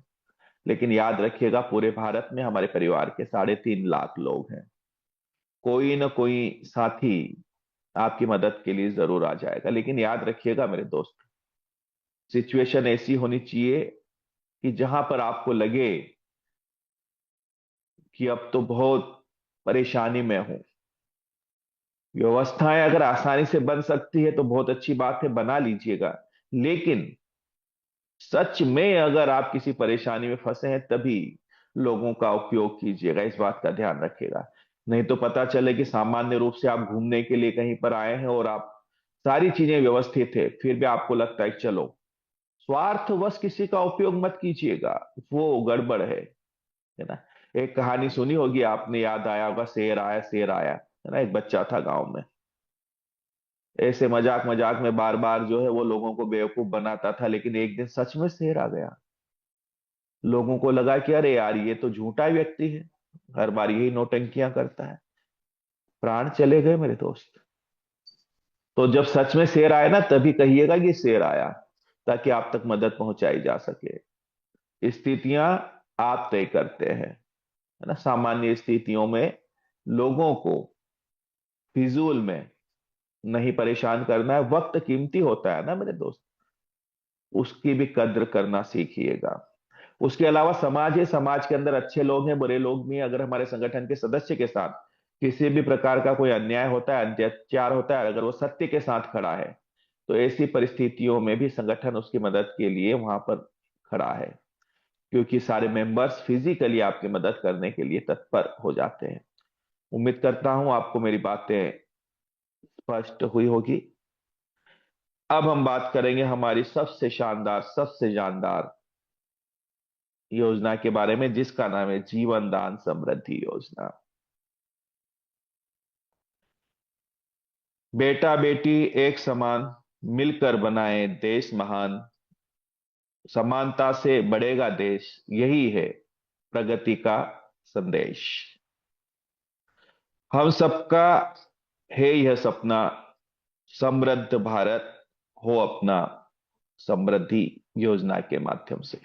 लेकिन याद रखिएगा पूरे भारत में हमारे परिवार के 3.5 लाख लोग हैं। कोई ना कोई साथी आपकी मदद के लिए जरूर आ जाएगा। लेकिन याद रखिएगा मेरे दोस्त, सिचुएशन ऐसी होनी चाहिए कि जहां पर आपको लगे कि अब तो बहुत परेशानी में हूं। व्यवस्थाएं अगर आसानी से बन सकती है तो बहुत अच्छी बात है, बना लीजिएगा। लेकिन सच में अगर आप किसी परेशानी में फंसे हैं, तभी लोगों का उपयोग कीजिएगा, इस बात का ध्यान रखिएगा। नहीं तो पता चले कि सामान्य रूप से आप घूमने के लिए कहीं पर आए हैं और आप सारी चीजें व्यवस्थित है, फिर भी आपको लगता है चलो, स्वार्थवश किसी का उपयोग मत कीजिएगा, वो गड़बड़ है ना। एक कहानी सुनी होगी आपने, याद आया होगा, शेर आया शेर आया, है ना। एक बच्चा था गांव में, ऐसे मजाक मजाक में बार बार जो है वो लोगों को बेवकूफ बनाता था, लेकिन एक दिन सच में शेर आ गया। लोगों को लगा कि अरे यार ये तो झूठा व्यक्ति है, हर बार यही नौटंकियां करता है। प्राण चले गए मेरे दोस्त। तो जब सच में शेर आया ना, तभी कहिएगा कि शेर आया, ताकि आप तक मदद पहुंचाई जा सके। स्थितियां आप तय करते हैं, है ना। सामान्य स्थितियों में लोगों को फिजूल में नहीं परेशान करना है। वक्त कीमती होता है ना मेरे दोस्त, उसकी भी कद्र करना सीखिएगा। उसके अलावा समाज है, समाज के अंदर अच्छे लोग हैं, बुरे लोग भी हैं। अगर हमारे संगठन के सदस्य के साथ किसी भी प्रकार का कोई अन्याय होता है, अत्याचार होता है, अगर वो सत्य के साथ खड़ा है, तो ऐसी परिस्थितियों में भी संगठन उसकी मदद के लिए वहां पर खड़ा है, क्योंकि सारे मेंबर्स फिजिकली आपकी मदद करने के लिए तत्पर हो जाते हैं। उम्मीद करता हूं आपको मेरी बातें स्पष्ट हुई होगी। अब हम बात करेंगे हमारी सबसे जानदार योजना के बारे में, जिसका नाम है जीवन दान समृद्धि योजना। बेटा बेटी एक समान, मिलकर बनाए देश महान, समानता से बढ़ेगा देश, यही है प्रगति का संदेश। हम सबका है यह सपना, समृद्ध भारत हो अपना, समृद्धि योजना के माध्यम से।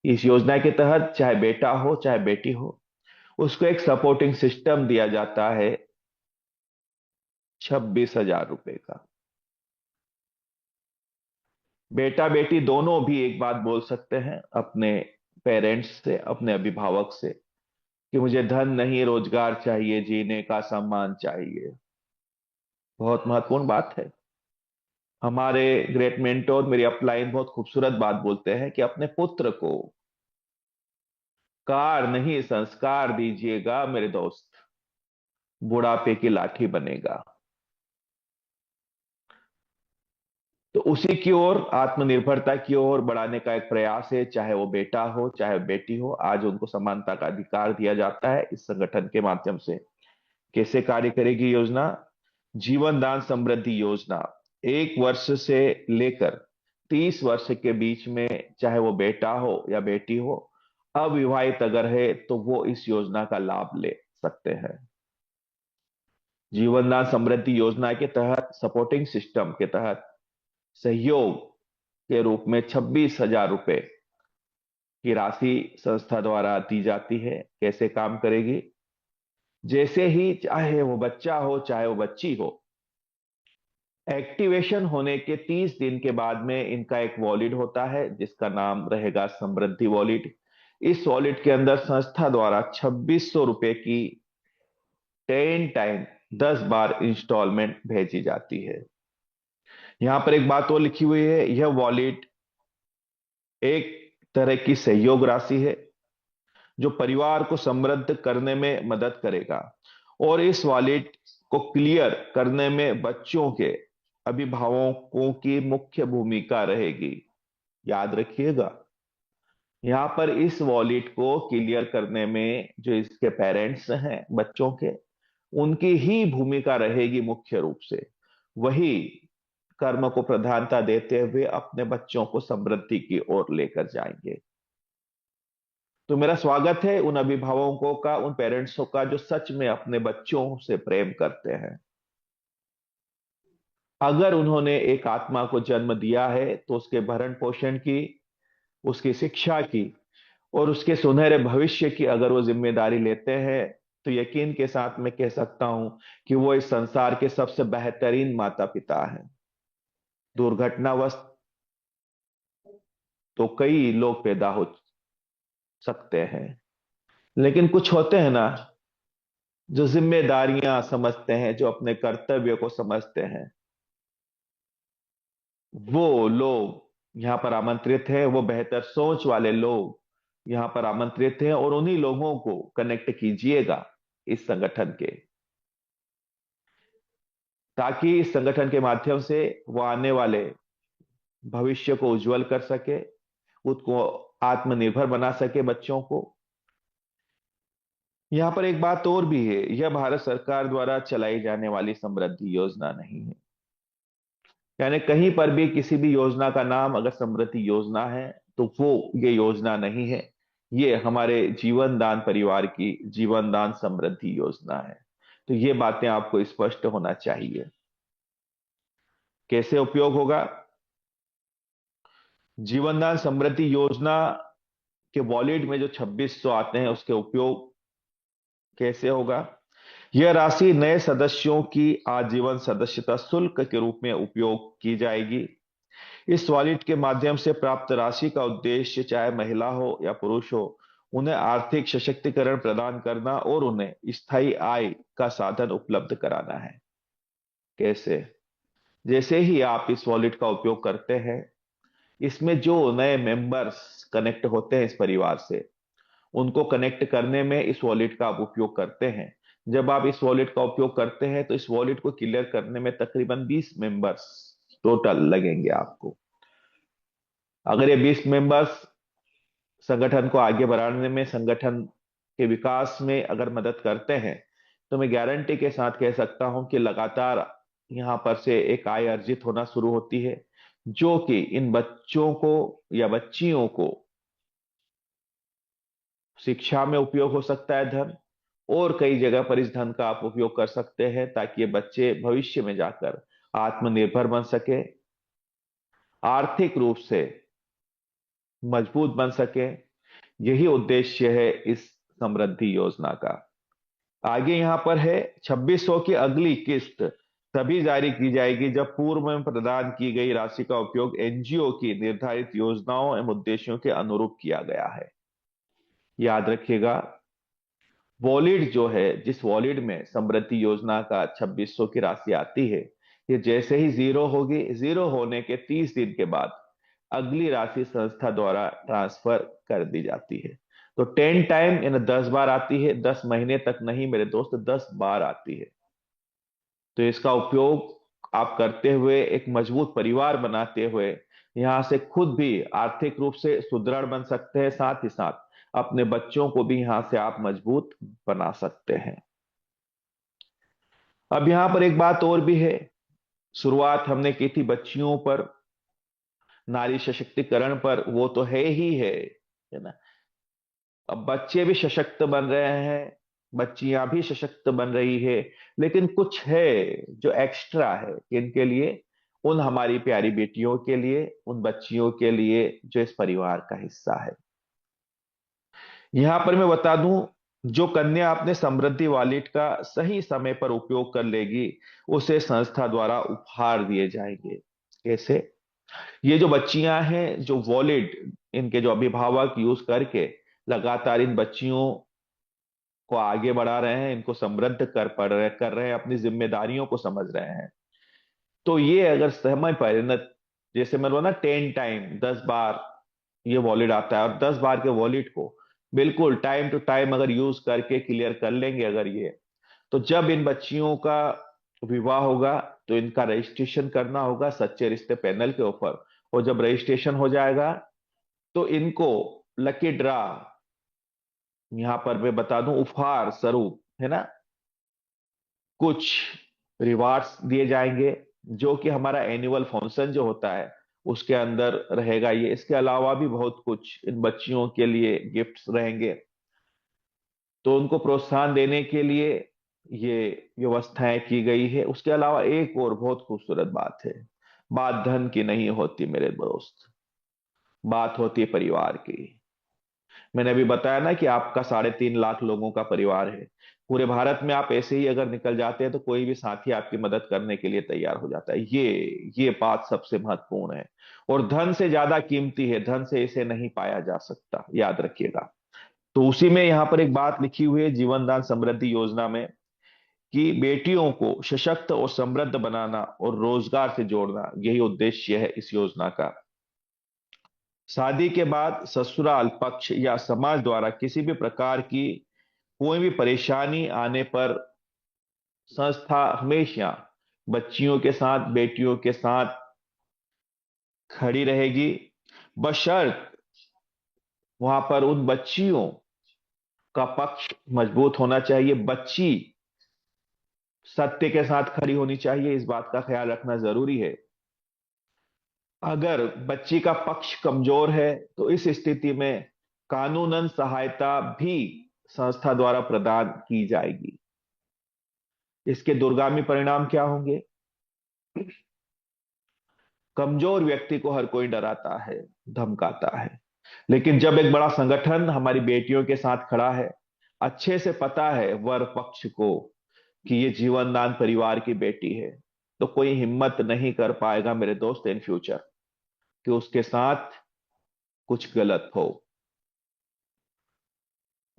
इस योजना के तहत चाहे बेटा हो चाहे बेटी हो, उसको एक सपोर्टिंग सिस्टम दिया जाता है 26,000 रुपए का। बेटा बेटी दोनों भी एक बात बोल सकते हैं अपने पेरेंट्स से, अपने अभिभावक से, कि मुझे धन नहीं, रोजगार चाहिए, जीने का सम्मान चाहिए। बहुत महत्वपूर्ण बात है। हमारे ग्रेट मेंटोर मेरी अपलाइन बहुत खूबसूरत बात बोलते हैं कि अपने पुत्र को कार नहीं संस्कार दीजिएगा मेरे दोस्त, बुढ़ापे की लाठी बनेगा। तो उसी की ओर, आत्मनिर्भरता की ओर बढ़ाने का एक प्रयास है, चाहे वो बेटा हो चाहे बेटी हो। आज उनको समानता का अधिकार दिया जाता है इस संगठन के माध्यम से। कैसे कार्य करेगी योजना? जीवन दान समृद्धि योजना 1 वर्ष से लेकर 30 वर्ष के बीच में, चाहे वो बेटा हो या बेटी हो, अविवाहित अगर है तो वो इस योजना का लाभ ले सकते हैं। जीवन दान समृद्धि योजना के तहत, सपोर्टिंग सिस्टम के तहत, सहयोग के रूप में 26,000 रुपए की राशि संस्था द्वारा दी जाती है। कैसे काम करेगी? जैसे ही, चाहे वो बच्चा हो चाहे वो बच्ची हो, एक्टिवेशन होने के 30 दिन के बाद में इनका एक वॉलेट होता है जिसका नाम रहेगा समृद्धि वॉलेट। इस वॉलेट के अंदर संस्था द्वारा 2600 रुपए की 10 टाइम 10 बार इंस्टॉलमेंट भेजी जाती है। यहां पर एक बात और लिखी हुई है, यह वॉलेट एक तरह की सहयोग राशि है जो परिवार को समृद्ध करने में मदद करेगा, और इस वॉलेट को क्लियर करने में बच्चों के अभिभावकों की मुख्य भूमिका रहेगी। याद रखिएगा, यहां पर इस वॉलेट को क्लियर करने में जो इसके पेरेंट्स हैं बच्चों के, उनकी ही भूमिका रहेगी मुख्य रूप से। वही कर्म को प्रधानता देते हुए अपने बच्चों को समृद्धि की ओर लेकर जाएंगे। तो मेरा स्वागत है उन अभिभावकों का, उन पेरेंट्सों का जो सच में अपने बच्चों से प्रेम करते हैं। अगर उन्होंने एक आत्मा को जन्म दिया है तो उसके भरण पोषण की, उसकी शिक्षा की और उसके सुनहरे भविष्य की अगर वो जिम्मेदारी लेते हैं, तो यकीन के साथ मैं कह सकता हूं कि वो इस संसार के सबसे बेहतरीन माता पिता हैं। दुर्घटनावश तो कई लोग पैदा हो सकते हैं, लेकिन कुछ होते हैं ना, जो जिम्मेदारियां समझते हैं, जो अपने कर्तव्य को समझते हैं, वो लोग यहां पर आमंत्रित हैं। वो बेहतर सोच वाले लोग यहां पर आमंत्रित हैं, और उन्हीं लोगों को कनेक्ट कीजिएगा इस संगठन के, ताकि इस संगठन के माध्यम से वो आने वाले भविष्य को उज्जवल कर सके, उसको आत्मनिर्भर बना सके बच्चों को। यहां पर एक बात और भी है, यह भारत सरकार द्वारा चलाई जाने वाली समृद्धि योजना नहीं है। यानी कहीं पर भी किसी भी योजना का नाम अगर समृद्धि योजना है तो वो ये योजना नहीं है। ये हमारे जीवन दान परिवार की जीवन दान समृद्धि योजना है। तो ये बातें आपको स्पष्ट होना चाहिए। कैसे उपयोग होगा? जीवन दान समृद्धि योजना के वॉलेट में जो 2600 आते हैं, उसके उपयोग कैसे होगा? यह राशि नए सदस्यों की आजीवन सदस्यता शुल्क के रूप में उपयोग की जाएगी। इस वॉलेट के माध्यम से प्राप्त राशि का उद्देश्य, चाहे महिला हो या पुरुष हो, उन्हें आर्थिक सशक्तिकरण प्रदान करना और उन्हें स्थायी आय का साधन उपलब्ध कराना है। कैसे? जैसे ही आप इस वॉलेट का उपयोग करते हैं, इसमें जो नए मेंबर्स कनेक्ट होते हैं इस परिवार से, उनको कनेक्ट करने में इस वॉलेट का आप उपयोग करते हैं। जब आप इस वॉलेट का उपयोग करते हैं तो इस वॉलेट को क्लियर करने में तकरीबन 20 मेंबर्स टोटल लगेंगे आपको। अगर ये 20 मेंबर्स संगठन को आगे बढ़ाने में, संगठन के विकास में अगर मदद करते हैं, तो मैं गारंटी के साथ कह सकता हूं कि लगातार यहां पर से एक आय अर्जित होना शुरू होती है, जो कि इन बच्चों को या बच्चियों को शिक्षा में उपयोग हो सकता है धन, और कई जगह पर इस धन का आप उपयोग कर सकते हैं ताकि ये बच्चे भविष्य में जाकर आत्मनिर्भर बन सके, आर्थिक रूप से मजबूत बन सके। यही उद्देश्य है इस समृद्धि योजना का। आगे यहां पर है 2600 की अगली किस्त तभी जारी की जाएगी जब पूर्व में प्रदान की गई राशि का उपयोग एनजीओ की निर्धारित योजनाओं एवं उद्देश्यों के अनुरूप किया गया है। याद रखिएगा, वॉलिड जो है, जिस वॉलिड में समृद्धि योजना का 2600 की राशि आती है, ये जैसे ही जीरो होगी, जीरो होने के 30 दिन के बाद अगली राशि संस्था द्वारा ट्रांसफर कर दी जाती है। तो 10 टाइम यानी 10 बार आती है, 10 महीने तक नहीं मेरे दोस्त, 10 बार आती है। तो इसका उपयोग आप करते हुए एक मजबूत परिवार बनाते हुए यहां से खुद भी आर्थिक रूप से सुदृढ़ बन सकते हैं, साथ ही साथ अपने बच्चों को भी यहां से आप मजबूत बना सकते हैं। अब यहां पर एक बात और भी है। शुरुआत हमने की थी बच्चियों पर, नारी सशक्तिकरण पर, वो तो है ना। अब बच्चे भी सशक्त बन रहे हैं, बच्चियां भी सशक्त बन रही है, लेकिन कुछ है जो एक्स्ट्रा है इनके लिए, उन हमारी प्यारी बेटियों के लिए, उन बच्चियों के लिए जो इस परिवार का हिस्सा है। यहां पर मैं बता दूं, जो कन्या अपने समृद्धि वॉलेट का सही समय पर उपयोग कर लेगी, उसे संस्था द्वारा उपहार दिए जाएंगे। कैसे? ये जो बच्चियां हैं, जो वॉलेट इनके जो अभिभावक यूज करके लगातार इन बच्चियों को आगे बढ़ा रहे हैं, इनको समृद्ध कर रहे हैं, अपनी जिम्मेदारियों को समझ रहे हैं, तो ये अगर समय परिणत, जैसे मैं बोला ना, 10 टाइम, 10 बार ये वॉलेट आता है, और 10 बार के वॉलेट को बिल्कुल टाइम टू टाइम अगर यूज करके क्लियर कर लेंगे अगर ये, तो जब इन बच्चियों का विवाह होगा तो इनका रजिस्ट्रेशन करना होगा सच्चे रिश्ते पैनल के ऊपर, और जब रजिस्ट्रेशन हो जाएगा तो इनको लकी ड्रा, यहां पर मैं बता दूं उपहार स्वरूप, है ना, कुछ रिवार्ड्स दिए जाएंगे, जो कि हमारा एनुअल फंक्शन जो होता है उसके अंदर रहेगा। ये इसके अलावा भी बहुत कुछ इन बच्चियों के लिए गिफ्ट्स रहेंगे। तो उनको प्रोत्साहन देने के लिए ये व्यवस्थाएं की गई है। उसके अलावा एक और बहुत खूबसूरत बात है, बात धन की नहीं होती मेरे दोस्त, बात होती है परिवार की। मैंने अभी बताया ना कि आपका 3.5 लाख लोगों का परिवार है। पूरे भारत में आप ऐसे ही अगर निकल जाते हैं तो कोई भी साथी आपकी मदद करने के लिए तैयार हो जाता है। ये बात सबसे महत्वपूर्ण है, और धन से ज्यादा कीमती है, धन से इसे नहीं पाया जा सकता, याद रखिएगा। तो उसी में यहां पर एक बात लिखी हुई है जीवन दान समृद्धि योजना में, कि बेटियों को सशक्त और समृद्ध बनाना और रोजगार से जोड़ना, यही उद्देश्य है इस योजना का। शादी के बाद ससुराल पक्ष या समाज द्वारा किसी भी प्रकार की कोई भी परेशानी आने पर संस्था हमेशा बच्चियों के साथ, बेटियों के साथ खड़ी रहेगी, बशर्त वहां पर उन बच्चियों का पक्ष मजबूत होना चाहिए। बच्ची सत्य के साथ खड़ी होनी चाहिए, इस बात का ख्याल रखना जरूरी है। अगर बच्ची का पक्ष कमजोर है तो इस स्थिति में कानूनन सहायता भी संस्था द्वारा प्रदान की जाएगी। इसके दूरगामी परिणाम क्या होंगे? कमजोर व्यक्ति को हर कोई डराता है, धमकाता है, लेकिन जब एक बड़ा संगठन हमारी बेटियों के साथ खड़ा है, अच्छे से पता है वर पक्ष को कि ये जीवनदान परिवार की बेटी है, तो कोई हिम्मत नहीं कर पाएगा मेरे दोस्त इन फ्यूचर कि उसके साथ कुछ गलत हो।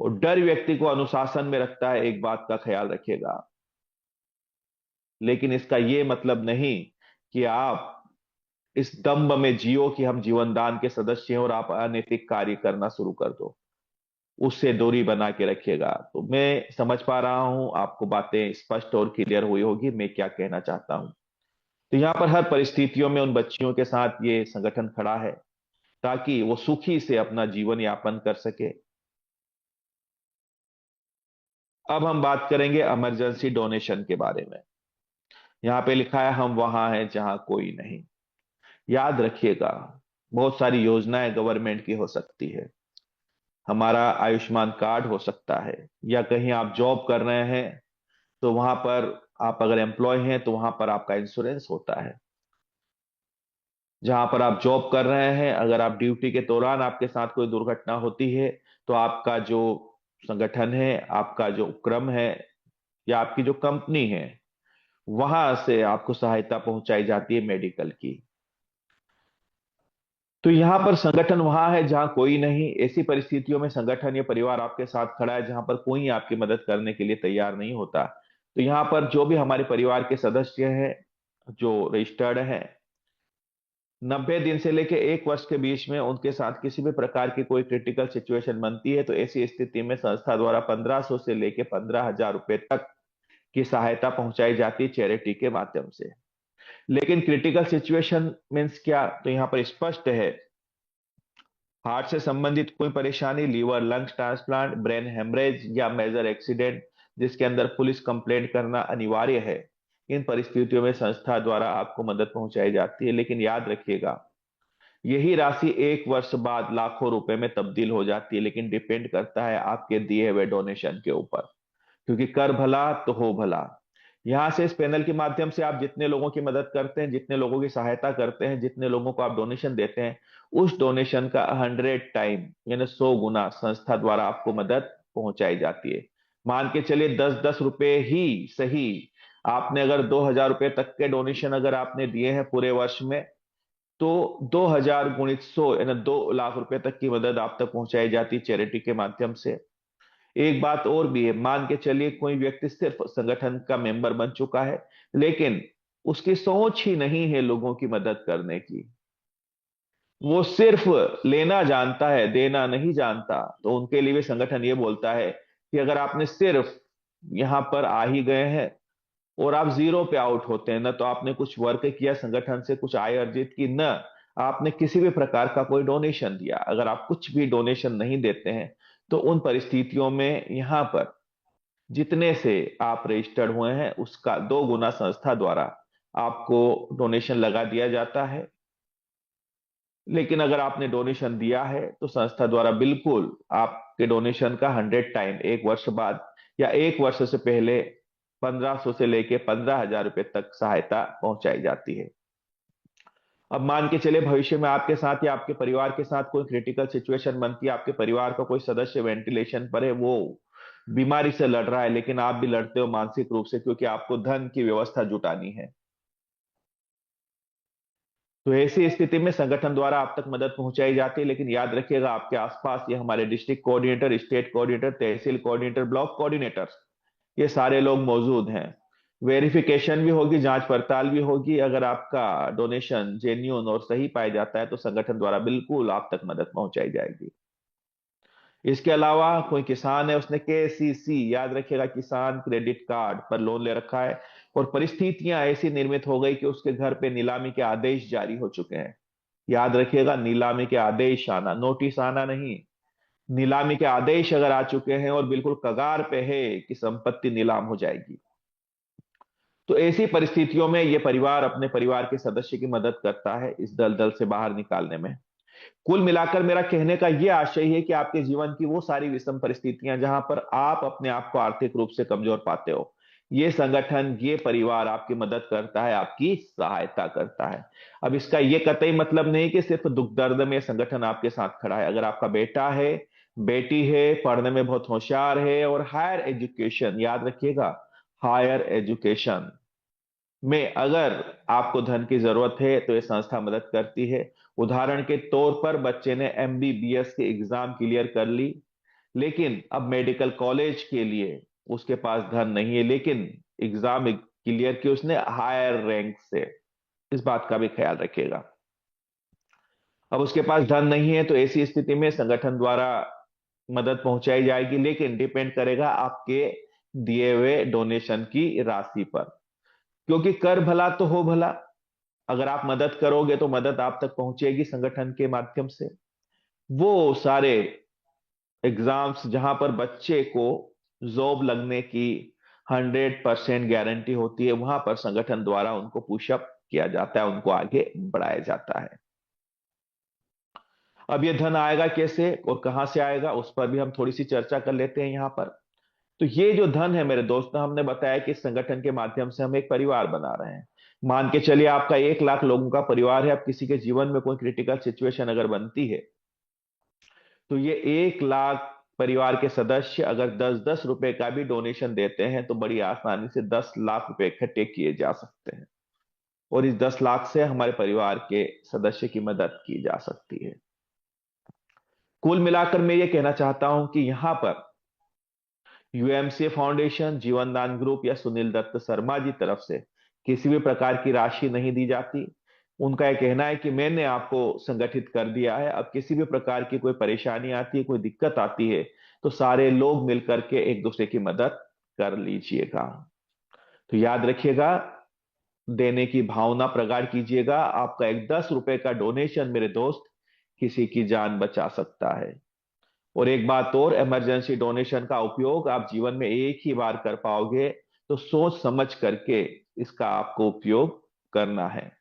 और डर व्यक्ति को अनुशासन में रखता है, एक बात का ख्याल रखिएगा। लेकिन इसका यह मतलब नहीं कि आप इस दंभ में जियो कि हम जीवनदान के सदस्य हैं और आप अनैतिक कार्य करना शुरू कर दो। उससे दूरी बना के रखिएगा। तो मैं समझ पा रहा हूं आपको बातें स्पष्ट और क्लियर हुई होगी मैं क्या कहना चाहता हूं। तो यहां पर हर परिस्थितियों में उन बच्चियों के साथ ये संगठन खड़ा है ताकि वो सुखी से अपना जीवन यापन कर सके। अब हम बात करेंगे इमरजेंसी डोनेशन के बारे में। यहाँ पे लिखा है हम वहां हैं जहां कोई नहीं। याद रखिएगा, बहुत सारी योजनाएं गवर्नमेंट की हो सकती है। हमारा आयुष्मान कार्ड हो सकता है, या कहीं आप जॉब कर रहे हैं तो वहां पर आप अगर एम्प्लॉय हैं तो वहां पर आपका इंश्योरेंस होता है। जहां पर आप जॉब कर रहे हैं, अगर आप ड्यूटी के दौरान आपके साथ कोई दुर्घटना होती है तो आपका जो संगठन है, आपका जो उपक्रम है, या आपकी जो कंपनी है, वहां से आपको सहायता पहुंचाई जाती है मेडिकल की। तो यहां पर संगठन वहां है जहां कोई नहीं। ऐसी परिस्थितियों में संगठन या परिवार आपके साथ खड़ा है जहां पर कोई आपकी मदद करने के लिए तैयार नहीं होता। तो यहां पर जो भी हमारे परिवार के सदस्य हैं जो रजिस्टर्ड हैं, 90 दिन से लेकर 1 वर्ष के बीच में उनके साथ किसी भी प्रकार की कोई क्रिटिकल सिचुएशन बनती है, तो ऐसी स्थिति में संस्था द्वारा 1500 से लेकर 15,000 रुपए तक की सहायता पहुंचाई जाती है चैरिटी के माध्यम से। लेकिन क्रिटिकल सिचुएशन मीन्स क्या, तो यहां पर स्पष्ट है, हार्ट से संबंधित कोई परेशानी, liver lungs transplant, brain haemorrhage या मेजर एक्सीडेंट जिसके अंदर पुलिस कंप्लेंट करना अनिवार्य है। इन परिस्थितियों में संस्था द्वारा आपको मदद पहुंचाई जाती है। लेकिन याद रखिएगा, यही राशि 1 वर्ष बाद लाखों रुपए में तब्दील हो जाती है, लेकिन डिपेंड करता है आपके दिए हुए डोनेशन के ऊपर। क्योंकि कर भला तो हो भला। यहां से इस पैनल के माध्यम से आप जितने लोगों की मदद करते हैं, जितने लोगों की सहायता करते हैं, जितने लोगों को आप डोनेशन देते हैं, उस डोनेशन का 100 टाइम यानी 100 गुना संस्था द्वारा आपको मदद पहुंचाई जाती है। मान के चलिए 10-10 रुपए ही सही, आपने अगर 2,000 रुपए तक के डोनेशन अगर आपने दिए हैं पूरे वर्ष में, तो 2,000 गुणित 100 यानी 2 लाख रुपए तक की मदद आप तक पहुंचाई जाती है चैरिटी के माध्यम से। एक बात और भी है, मान के चलिए कोई व्यक्ति सिर्फ संगठन का मेंबर बन चुका है, लेकिन उसकी सोच ही नहीं है लोगों की मदद करने की, वो सिर्फ लेना जानता है, देना नहीं जानता, तो उनके लिए भी संगठन ये बोलता है कि अगर आपने सिर्फ यहां पर आ ही गए हैं और आप जीरो पे आउट होते हैं, ना तो आपने कुछ वर्क किया, संगठन से कुछ आय अर्जित की, न आपने किसी भी प्रकार का कोई डोनेशन दिया, अगर आप कुछ भी डोनेशन नहीं देते हैं, तो उन परिस्थितियों में यहां पर जितने से आप रजिस्टर्ड हुए हैं उसका 2 गुना संस्था द्वारा आपको डोनेशन लगा दिया जाता है। लेकिन अगर आपने डोनेशन दिया है तो संस्था द्वारा बिल्कुल आपके डोनेशन का 100 टाइम 1 वर्ष बाद या 1 वर्ष से पहले 1500 से लेके 15,000 रुपए तक सहायता पहुंचाई जाती है। अब मान के चले भविष्य में आपके साथ या आपके परिवार के साथ कोई क्रिटिकल सिचुएशन बनती है, आपके परिवार का कोई सदस्य वेंटिलेशन पर है, वो बीमारी से लड़ रहा है, लेकिन आप भी लड़ते हो मानसिक रूप से क्योंकि आपको धन की व्यवस्था जुटानी है। तो ऐसी स्थिति में संगठन द्वारा आप तक मदद पहुंचाई जाती है। लेकिन याद रखिएगा, आपके आसपास ये हमारे डिस्ट्रिक्ट कोऑर्डिनेटर, स्टेट कोऑर्डिनेटर, तहसील कोऑर्डिनेटर, ब्लॉक कोऑर्डिनेटर, ये सारे लोग मौजूद हैं। वेरिफिकेशन भी होगी, जांच पड़ताल भी होगी। अगर आपका डोनेशन जेन्यून और सही पाया जाता है तो संगठन द्वारा बिल्कुल आप तक मदद पहुंचाई जाएगी। इसके अलावा कोई किसान है, उसने केसीसी, याद रखिएगा, किसान क्रेडिट कार्ड पर लोन ले रखा है, और परिस्थितियां ऐसी निर्मित हो गई कि उसके घर पे नीलामी के आदेश जारी हो चुके हैं। याद रखिएगा, नीलामी के आदेश आना, नोटिस आना नहीं, नीलामी के आदेश अगर आ चुके हैं और बिल्कुल कगार पे है कि संपत्ति नीलाम हो जाएगी, तो ऐसी परिस्थितियों में यह परिवार अपने परिवार के सदस्य की मदद करता है इस दलदल से बाहर निकालने में। कुल मिलाकर मेरा कहने का यह आशय है कि आपके जीवन की वो सारी विषम परिस्थितियां जहां पर आप अपने आप को आर्थिक रूप से कमजोर पाते हो, ये संगठन, ये परिवार आपकी मदद करता है, आपकी सहायता करता है। अब इसका यह कतई मतलब नहीं कि सिर्फ दुख दर्द में संगठन आपके साथ खड़ा है। अगर आपका बेटा है, बेटी है, पढ़ने में बहुत होशियार है और हायर एजुकेशन, याद रखिएगा, हायर एजुकेशन में अगर आपको धन की जरूरत है तो ये संस्था मदद करती है। उदाहरण के तौर पर बच्चे ने एमबीबीएस के एग्जाम क्लियर कर ली, लेकिन अब मेडिकल कॉलेज के लिए उसके पास धन नहीं है, लेकिन एग्जाम क्लियर किया उसने हायर रैंक से। इस बात का भी ख्याल रखिएगा। अब उसके पास धन नहीं है तो ऐसी स्थिति में संगठन द्वारा मदद पहुंचाई जाएगी, लेकिन डिपेंड करेगा आपके दिए हुए डोनेशन की राशि पर। क्योंकि कर भला तो हो भला, अगर आप मदद करोगे तो मदद आप तक पहुंचेगी संगठन के माध्यम से। वो सारे एग्जाम्स जहां पर बच्चे को जॉब लगने की 100% गारंटी होती है, वहां पर संगठन द्वारा उनको पुशअप किया जाता है, उनको आगे बढ़ाया जाता है। अब ये धन आएगा कैसे और कहां से आएगा, उस पर भी हम थोड़ी सी चर्चा कर लेते हैं यहां पर। तो ये जो धन है मेरे दोस्तों, हमने बताया कि संगठन के माध्यम से हम एक परिवार बना रहे हैं। मान के चलिए आपका 1 लाख लोगों का परिवार है। अब किसी के जीवन में कोई क्रिटिकल सिचुएशन अगर बनती है, तो ये 1 लाख परिवार के सदस्य अगर 10-10 रुपए का भी डोनेशन देते हैं तो बड़ी आसानी से 10 लाख रुपए इकट्ठे किए जा सकते हैं, और इस 10 लाख से हमारे परिवार के सदस्य की मदद की जा सकती है। कुल मिलाकर मैं ये कहना चाहता हूं कि यहां पर यूएमसीए फाउंडेशन, जीवन दान ग्रुप या सुनील दत्त शर्मा जी तरफ से किसी भी प्रकार की राशि नहीं दी जाती। उनका यह कहना है कि मैंने आपको संगठित कर दिया है, अब किसी भी प्रकार की कोई परेशानी आती है, कोई दिक्कत आती है, तो सारे लोग मिलकर के एक दूसरे की मदद कर लीजिएगा। तो याद रखिएगा, देने की भावना प्रगाढ़ कीजिएगा। आपका एक 10 रुपए का डोनेशन मेरे दोस्त किसी की जान बचा सकता है। और एक बात और, इमरजेंसी डोनेशन का उपयोग आप जीवन में एक ही बार कर पाओगे, तो सोच समझ करके इसका आपको उपयोग करना है।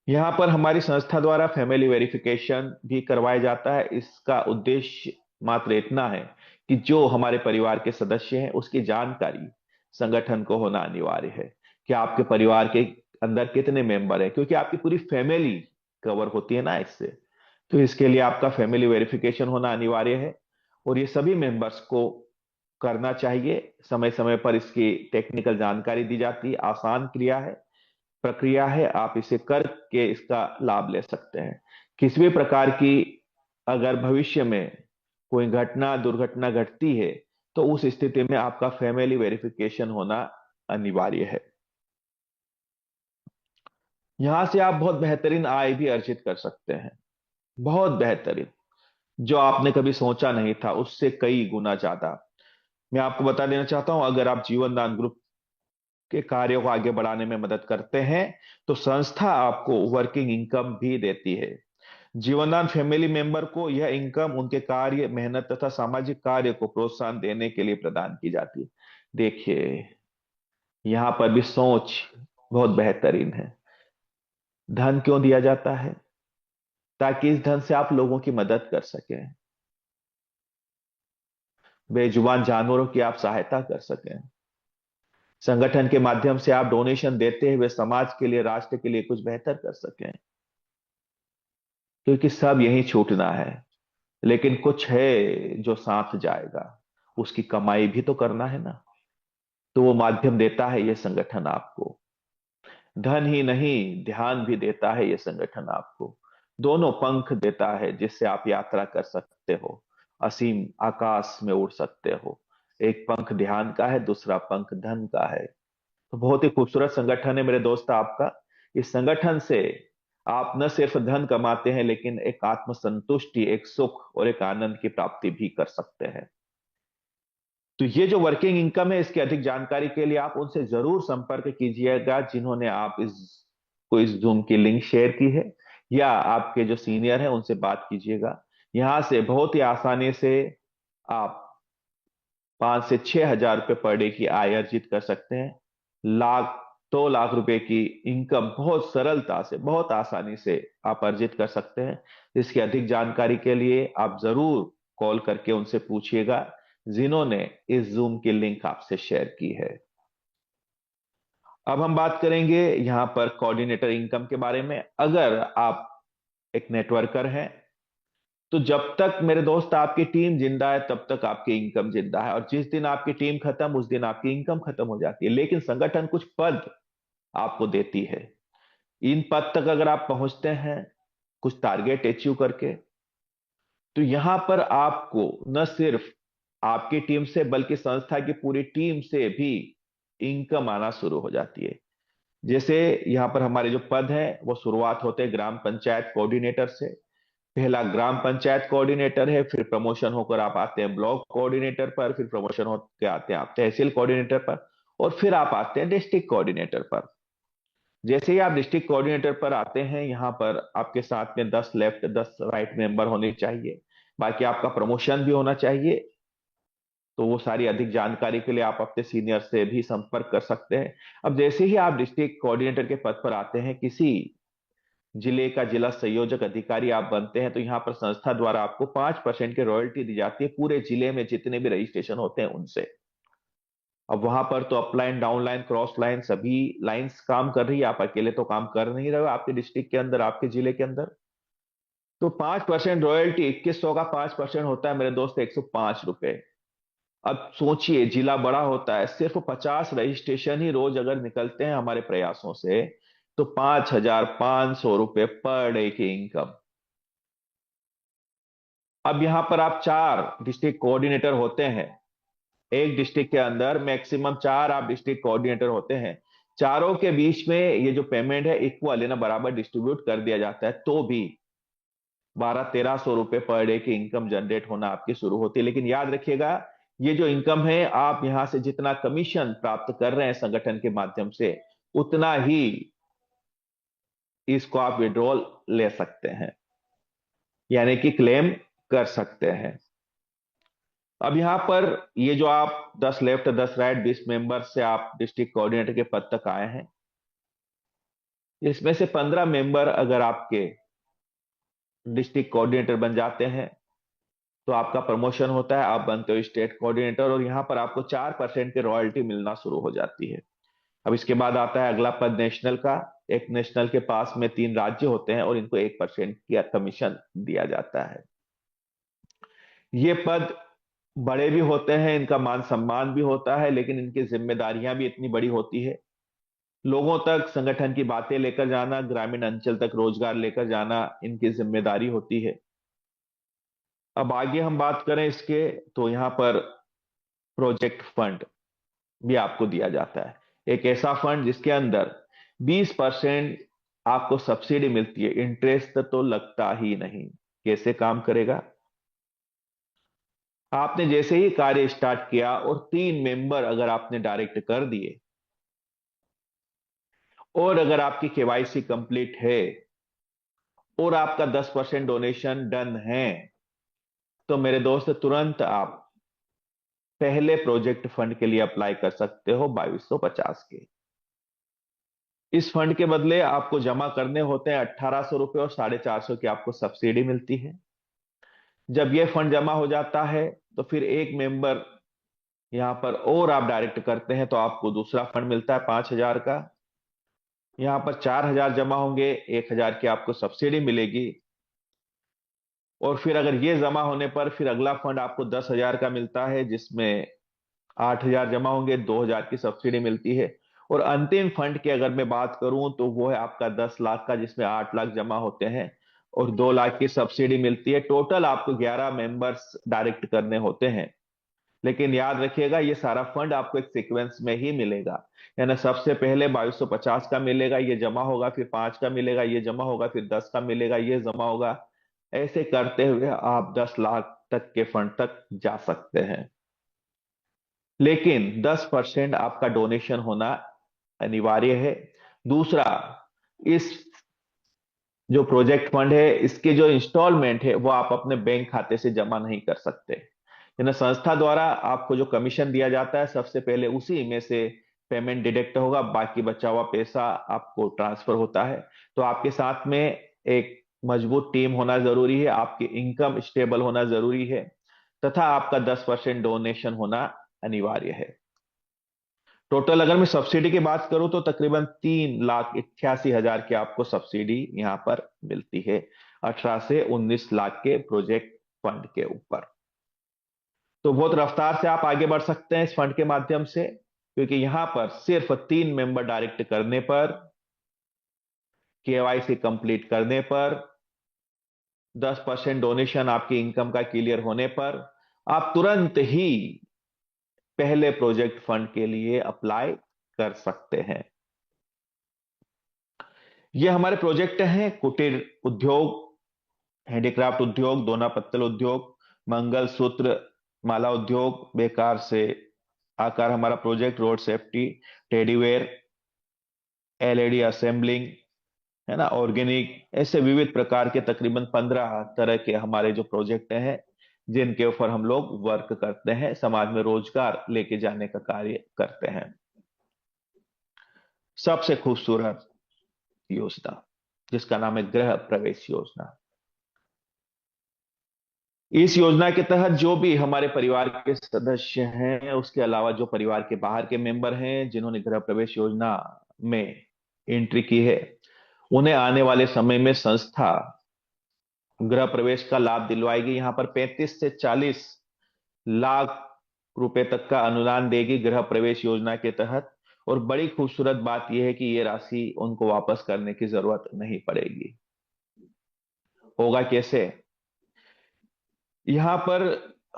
यहां पर हमारी संस्था द्वारा फैमिली वेरिफिकेशन भी करवाया जाता है। इसका उद्देश्य मात्र इतना है कि जो हमारे परिवार के सदस्य हैं उसकी जानकारी संगठन को होना अनिवार्य है कि आपके परिवार के अंदर कितने मेंबर हैं, क्योंकि आपकी पूरी फैमिली कवर होती है ना इससे। तो इसके लिए आपका फैमिली वेरिफिकेशन होना अनिवार्य है, और ये सभी मेंबर्स को करना चाहिए। समय समय पर इसकी टेक्निकल जानकारी दी जाती है। आसान क्रिया है, प्रक्रिया है, आप इसे करके इसका लाभ ले सकते हैं। किसी भी प्रकार की अगर भविष्य में कोई घटना दुर्घटना घटती है, तो उस स्थिति में आपका फैमिली वेरिफिकेशन होना अनिवार्य है। यहां से आप बहुत बेहतरीन आय भी अर्जित कर सकते हैं, बहुत बेहतरीन, जो आपने कभी सोचा नहीं था उससे कई गुना ज्यादा। मैं आपको बता देना चाहता हूं, अगर आप जीवन दान ग्रुप के कार्यों को आगे बढ़ाने में मदद करते हैं, तो संस्था आपको वर्किंग इनकम भी देती है। जीवनदान फैमिली मेंबर को यह इनकम उनके कार्य, मेहनत तथा सामाजिक कार्य को प्रोत्साहन देने के लिए प्रदान की जाती है। देखिए, यहां पर भी सोच बहुत बेहतरीन है। धन क्यों दिया जाता है? ताकि इस धन से आप लोगों की मदद कर सकें, बेजुबान जानवरों की आप सहायता कर सकें। संगठन के माध्यम से आप डोनेशन देते हुए समाज के लिए, राष्ट्र के लिए कुछ बेहतर कर सकें। क्योंकि सब यही छूटना है, लेकिन कुछ है जो साथ जाएगा, उसकी कमाई भी तो करना है ना। तो वो माध्यम देता है ये संगठन आपको। धन ही नहीं, ध्यान भी देता है ये संगठन आपको। दोनों पंख देता है जिससे आप यात्रा कर सकते हो, असीम आकाश में उड़ सकते हो। एक पंख ध्यान का है, दूसरा पंख धन का है। तो बहुत ही खूबसूरत संगठन है मेरे दोस्त आपका। इस संगठन से आप न सिर्फ धन कमाते हैं, लेकिन एक आत्मसंतुष्टि, एक सुख और एक आनंद की प्राप्ति भी कर सकते हैं। तो ये जो वर्किंग इनकम है, इसकी अधिक जानकारी के लिए आप उनसे जरूर संपर्क कीजिएगा जिन्होंने आप इस जूम की लिंक शेयर की है, या आपके जो सीनियर हैं उनसे बात कीजिएगा। यहां से बहुत ही आसानी से आप 5 से 6 हजार रुपये पर डे की आय अर्जित कर सकते हैं। 1 लाख 2 लाख रुपए की इनकम बहुत सरलता से, बहुत आसानी से आप अर्जित कर सकते हैं। इसकी अधिक जानकारी के लिए आप जरूर कॉल करके उनसे पूछिएगा जिन्होंने इस जूम की लिंक आपसे शेयर की है। अब हम बात करेंगे यहां पर कोऑर्डिनेटर इनकम के बारे में। अगर आप एक नेटवर्कर हैं, तो जब तक मेरे दोस्त आपकी टीम जिंदा है तब तक आपकी इनकम जिंदा है, और जिस दिन आपकी टीम खत्म उस दिन आपकी इनकम खत्म हो जाती है। लेकिन संगठन कुछ पद आपको देती है। इन पद तक अगर आप पहुंचते हैं कुछ टारगेट अचीव करके, तो यहां पर आपको न सिर्फ आपकी टीम से बल्कि संस्था की पूरी टीम से भी इनकम आना शुरू हो जाती है। जैसे यहाँ पर हमारे जो पद हैं वो शुरुआत होते हैं ग्राम पंचायत कोऑर्डिनेटर से। पहला ग्राम पंचायत कोऑर्डिनेटर है, फिर प्रमोशन होकर आप आते हैं ब्लॉक कोऑर्डिनेटर पर, फिर प्रमोशन होकर आते हैं आप तहसील कोऑर्डिनेटर पर, और फिर आप आते हैं डिस्ट्रिक्ट कोऑर्डिनेटर पर। जैसे ही आप डिस्ट्रिक्ट कोऑर्डिनेटर पर आते हैं, यहाँ पर आपके साथ में 10 लेफ्ट 10 राइट मेंबर होने चाहिए, बाकी आपका प्रमोशन भी होना चाहिए। तो वो सारी अधिक जानकारी के लिए आप अपने सीनियर से भी संपर्क कर सकते हैं। अब जैसे ही आप डिस्ट्रिक्ट कोऑर्डिनेटर के पद पर आते हैं, किसी जिले का जिला संयोजक अधिकारी आप बनते हैं, तो यहाँ पर संस्था द्वारा आपको 5% की रॉयल्टी दी जाती है पूरे जिले में जितने भी रजिस्ट्रेशन होते हैं उनसे। अब वहां पर तो अपलाइन डाउनलाइन क्रॉस लाइन सभी लाइंस काम कर रही है, आप अकेले तो काम कर नहीं रहे हो आपके डिस्ट्रिक्ट के अंदर, आपके जिले के अंदर। तो 5% रॉयल्टी, 2100 का 5% होता है मेरे दोस्त, ₹105। अब सोचिए, जिला बड़ा होता है, सिर्फ 50 रजिस्ट्रेशन ही रोज अगर निकलते हैं हमारे प्रयासों से, तो ₹5500 पर डे की इनकम। अब यहां पर आप 4 डिस्ट्रिक्ट कोऑर्डिनेटर होते हैं, एक डिस्ट्रिक्ट के अंदर मैक्सिमम 4 आप डिस्ट्रिक्ट कोऑर्डिनेटर होते हैं। चारों के बीच में ये जो पेमेंट है इक्वल है ना, बराबर डिस्ट्रीब्यूट कर दिया जाता है, तो भी 1200-1300 पर डे की इनकम जनरेट होना आपकी शुरू होती है। लेकिन याद रखिएगा, ये जो इनकम है, आप यहां से जितना कमीशन प्राप्त कर रहे हैं संगठन के माध्यम से, उतना ही इसको आप विड्रॉल ले सकते हैं, यानी कि क्लेम कर सकते हैं। अब यहां पर ये जो आप 10 लेफ्ट 10 राइट 20 मेंबर से आप डिस्ट्रिक्ट कोऑर्डिनेटर के पद तक आए हैं, इसमें से 15 मेंबर अगर आपके डिस्ट्रिक्ट कोऑर्डिनेटर बन जाते हैं, तो आपका प्रमोशन होता है, आप बनते हो स्टेट कोऑर्डिनेटर, और यहां पर आपको 4% की रॉयल्टी मिलना शुरू हो जाती है। अब इसके बाद आता है अगला पद नेशनल का। एक नेशनल के पास में 3 राज्य होते हैं और इनको 1% की कमीशन दिया जाता है। ये पद बड़े भी होते हैं, इनका मान सम्मान भी होता है, लेकिन इनकी जिम्मेदारियां भी इतनी बड़ी होती है। लोगों तक संगठन की बातें लेकर जाना, ग्रामीण अंचल तक रोजगार लेकर जाना इनकी जिम्मेदारी होती है। अब आगे हम बात करें इसके, तो यहाँ पर प्रोजेक्ट फंड भी आपको दिया जाता है। एक ऐसा फंड जिसके अंदर 20% आपको सब्सिडी मिलती है, इंटरेस्ट तो लगता ही नहीं। कैसे काम करेगा? आपने जैसे ही कार्य स्टार्ट किया और 3 मेंबर अगर आपने डायरेक्ट कर दिए, और अगर आपकी केवाईसी कंप्लीट है, और आपका 10% डोनेशन डन है, तो मेरे दोस्त तुरंत आप पहले प्रोजेक्ट फंड के लिए अप्लाई कर सकते हो 2250 के। इस फंड के बदले आपको जमा करने होते हैं ₹1800 और 450 की आपको सब्सिडी मिलती है। जब यह फंड जमा हो जाता है, तो फिर एक मेंबर यहां पर और आप डायरेक्ट करते हैं, तो आपको दूसरा फंड मिलता है 5000 का। यहां पर 4000 जमा होंगे, 1000 की आपको सब्सिडी मिलेगी। और फिर अगर ये जमा होने पर फिर अगला फंड आपको 10,000 का मिलता है, जिसमें 8,000 जमा होंगे, 2,000 की सब्सिडी मिलती है। और अंतिम फंड की अगर मैं बात करूं, तो वो है आपका 10 लाख का, जिसमें 8 लाख जमा होते हैं और 2 लाख की सब्सिडी मिलती है। टोटल आपको 11 मेंबर्स डायरेक्ट करने होते हैं। लेकिन याद रखिएगा, ये सारा फंड आपको एक सीक्वेंस में ही मिलेगा, यानी सबसे पहले 2250 का मिलेगा, ये जमा होगा, फिर 5 का मिलेगा, ये जमा होगा, फिर 10 का मिलेगा, ये जमा होगा। ऐसे करते हुए आप 10 लाख तक के फंड तक जा सकते हैं। लेकिन 10% आपका डोनेशन होना अनिवार्य है। दूसरा, इस जो प्रोजेक्ट फंड है, इसके जो इंस्टॉलमेंट है, वो आप अपने बैंक खाते से जमा नहीं कर सकते। यानी संस्था द्वारा आपको जो कमीशन दिया जाता है, सबसे पहले उसी में से पेमेंट डिडक्ट होगा, बाकी बचा हुआ पैसा आपको ट्रांसफर होता है। तो आपके साथ में एक मजबूत टीम होना जरूरी है, आपकी इनकम स्टेबल होना जरूरी है, तथा आपका 10% डोनेशन होना अनिवार्य है। टोटल अगर मैं सब्सिडी की बात करूं, तो तकरीबन 3,88,000 की आपको सब्सिडी यहां पर मिलती है, 18 से 19 लाख के प्रोजेक्ट फंड के ऊपर। तो बहुत रफ्तार से आप आगे बढ़ सकते हैं इस फंड के माध्यम से, क्योंकि यहां पर सिर्फ 3 मेंबर डायरेक्ट करने पर, केवाईसी कंप्लीट करने पर, 10% डोनेशन आपकी इनकम का क्लियर होने पर आप तुरंत ही पहले प्रोजेक्ट फंड के लिए अप्लाई कर सकते हैं। ये हमारे प्रोजेक्ट हैं: कुटीर उद्योग, हैंडीक्राफ्ट उद्योग, दोना पत्तल उद्योग, मंगल सूत्र माला उद्योग, बेकार से आकार हमारा प्रोजेक्ट, रोड सेफ्टी, टेडीवेयर, एलईडी असेंबलिंग, है ना, ऑर्गेनिक, ऐसे विविध प्रकार के तकरीबन 15 तरह के हमारे जो प्रोजेक्ट हैं जिनके ऊपर हम लोग वर्क करते हैं, समाज में रोजगार लेके जाने का कार्य करते हैं। सबसे खूबसूरत योजना जिसका नाम है गृह प्रवेश योजना। इस योजना के तहत जो भी हमारे परिवार के सदस्य हैं, उसके अलावा जो परिवार के बाहर के मेंबर हैं जिन्होंने गृह प्रवेश योजना में एंट्री की है, उन्हें आने वाले समय में संस्था गृह प्रवेश का लाभ दिलवाएगी। यहां पर 35 से 40 लाख रुपए तक का अनुदान देगी गृह प्रवेश योजना के तहत। और बड़ी खूबसूरत बात यह है कि यह राशि उनको वापस करने की जरूरत नहीं पड़ेगी। होगा कैसे? यहां पर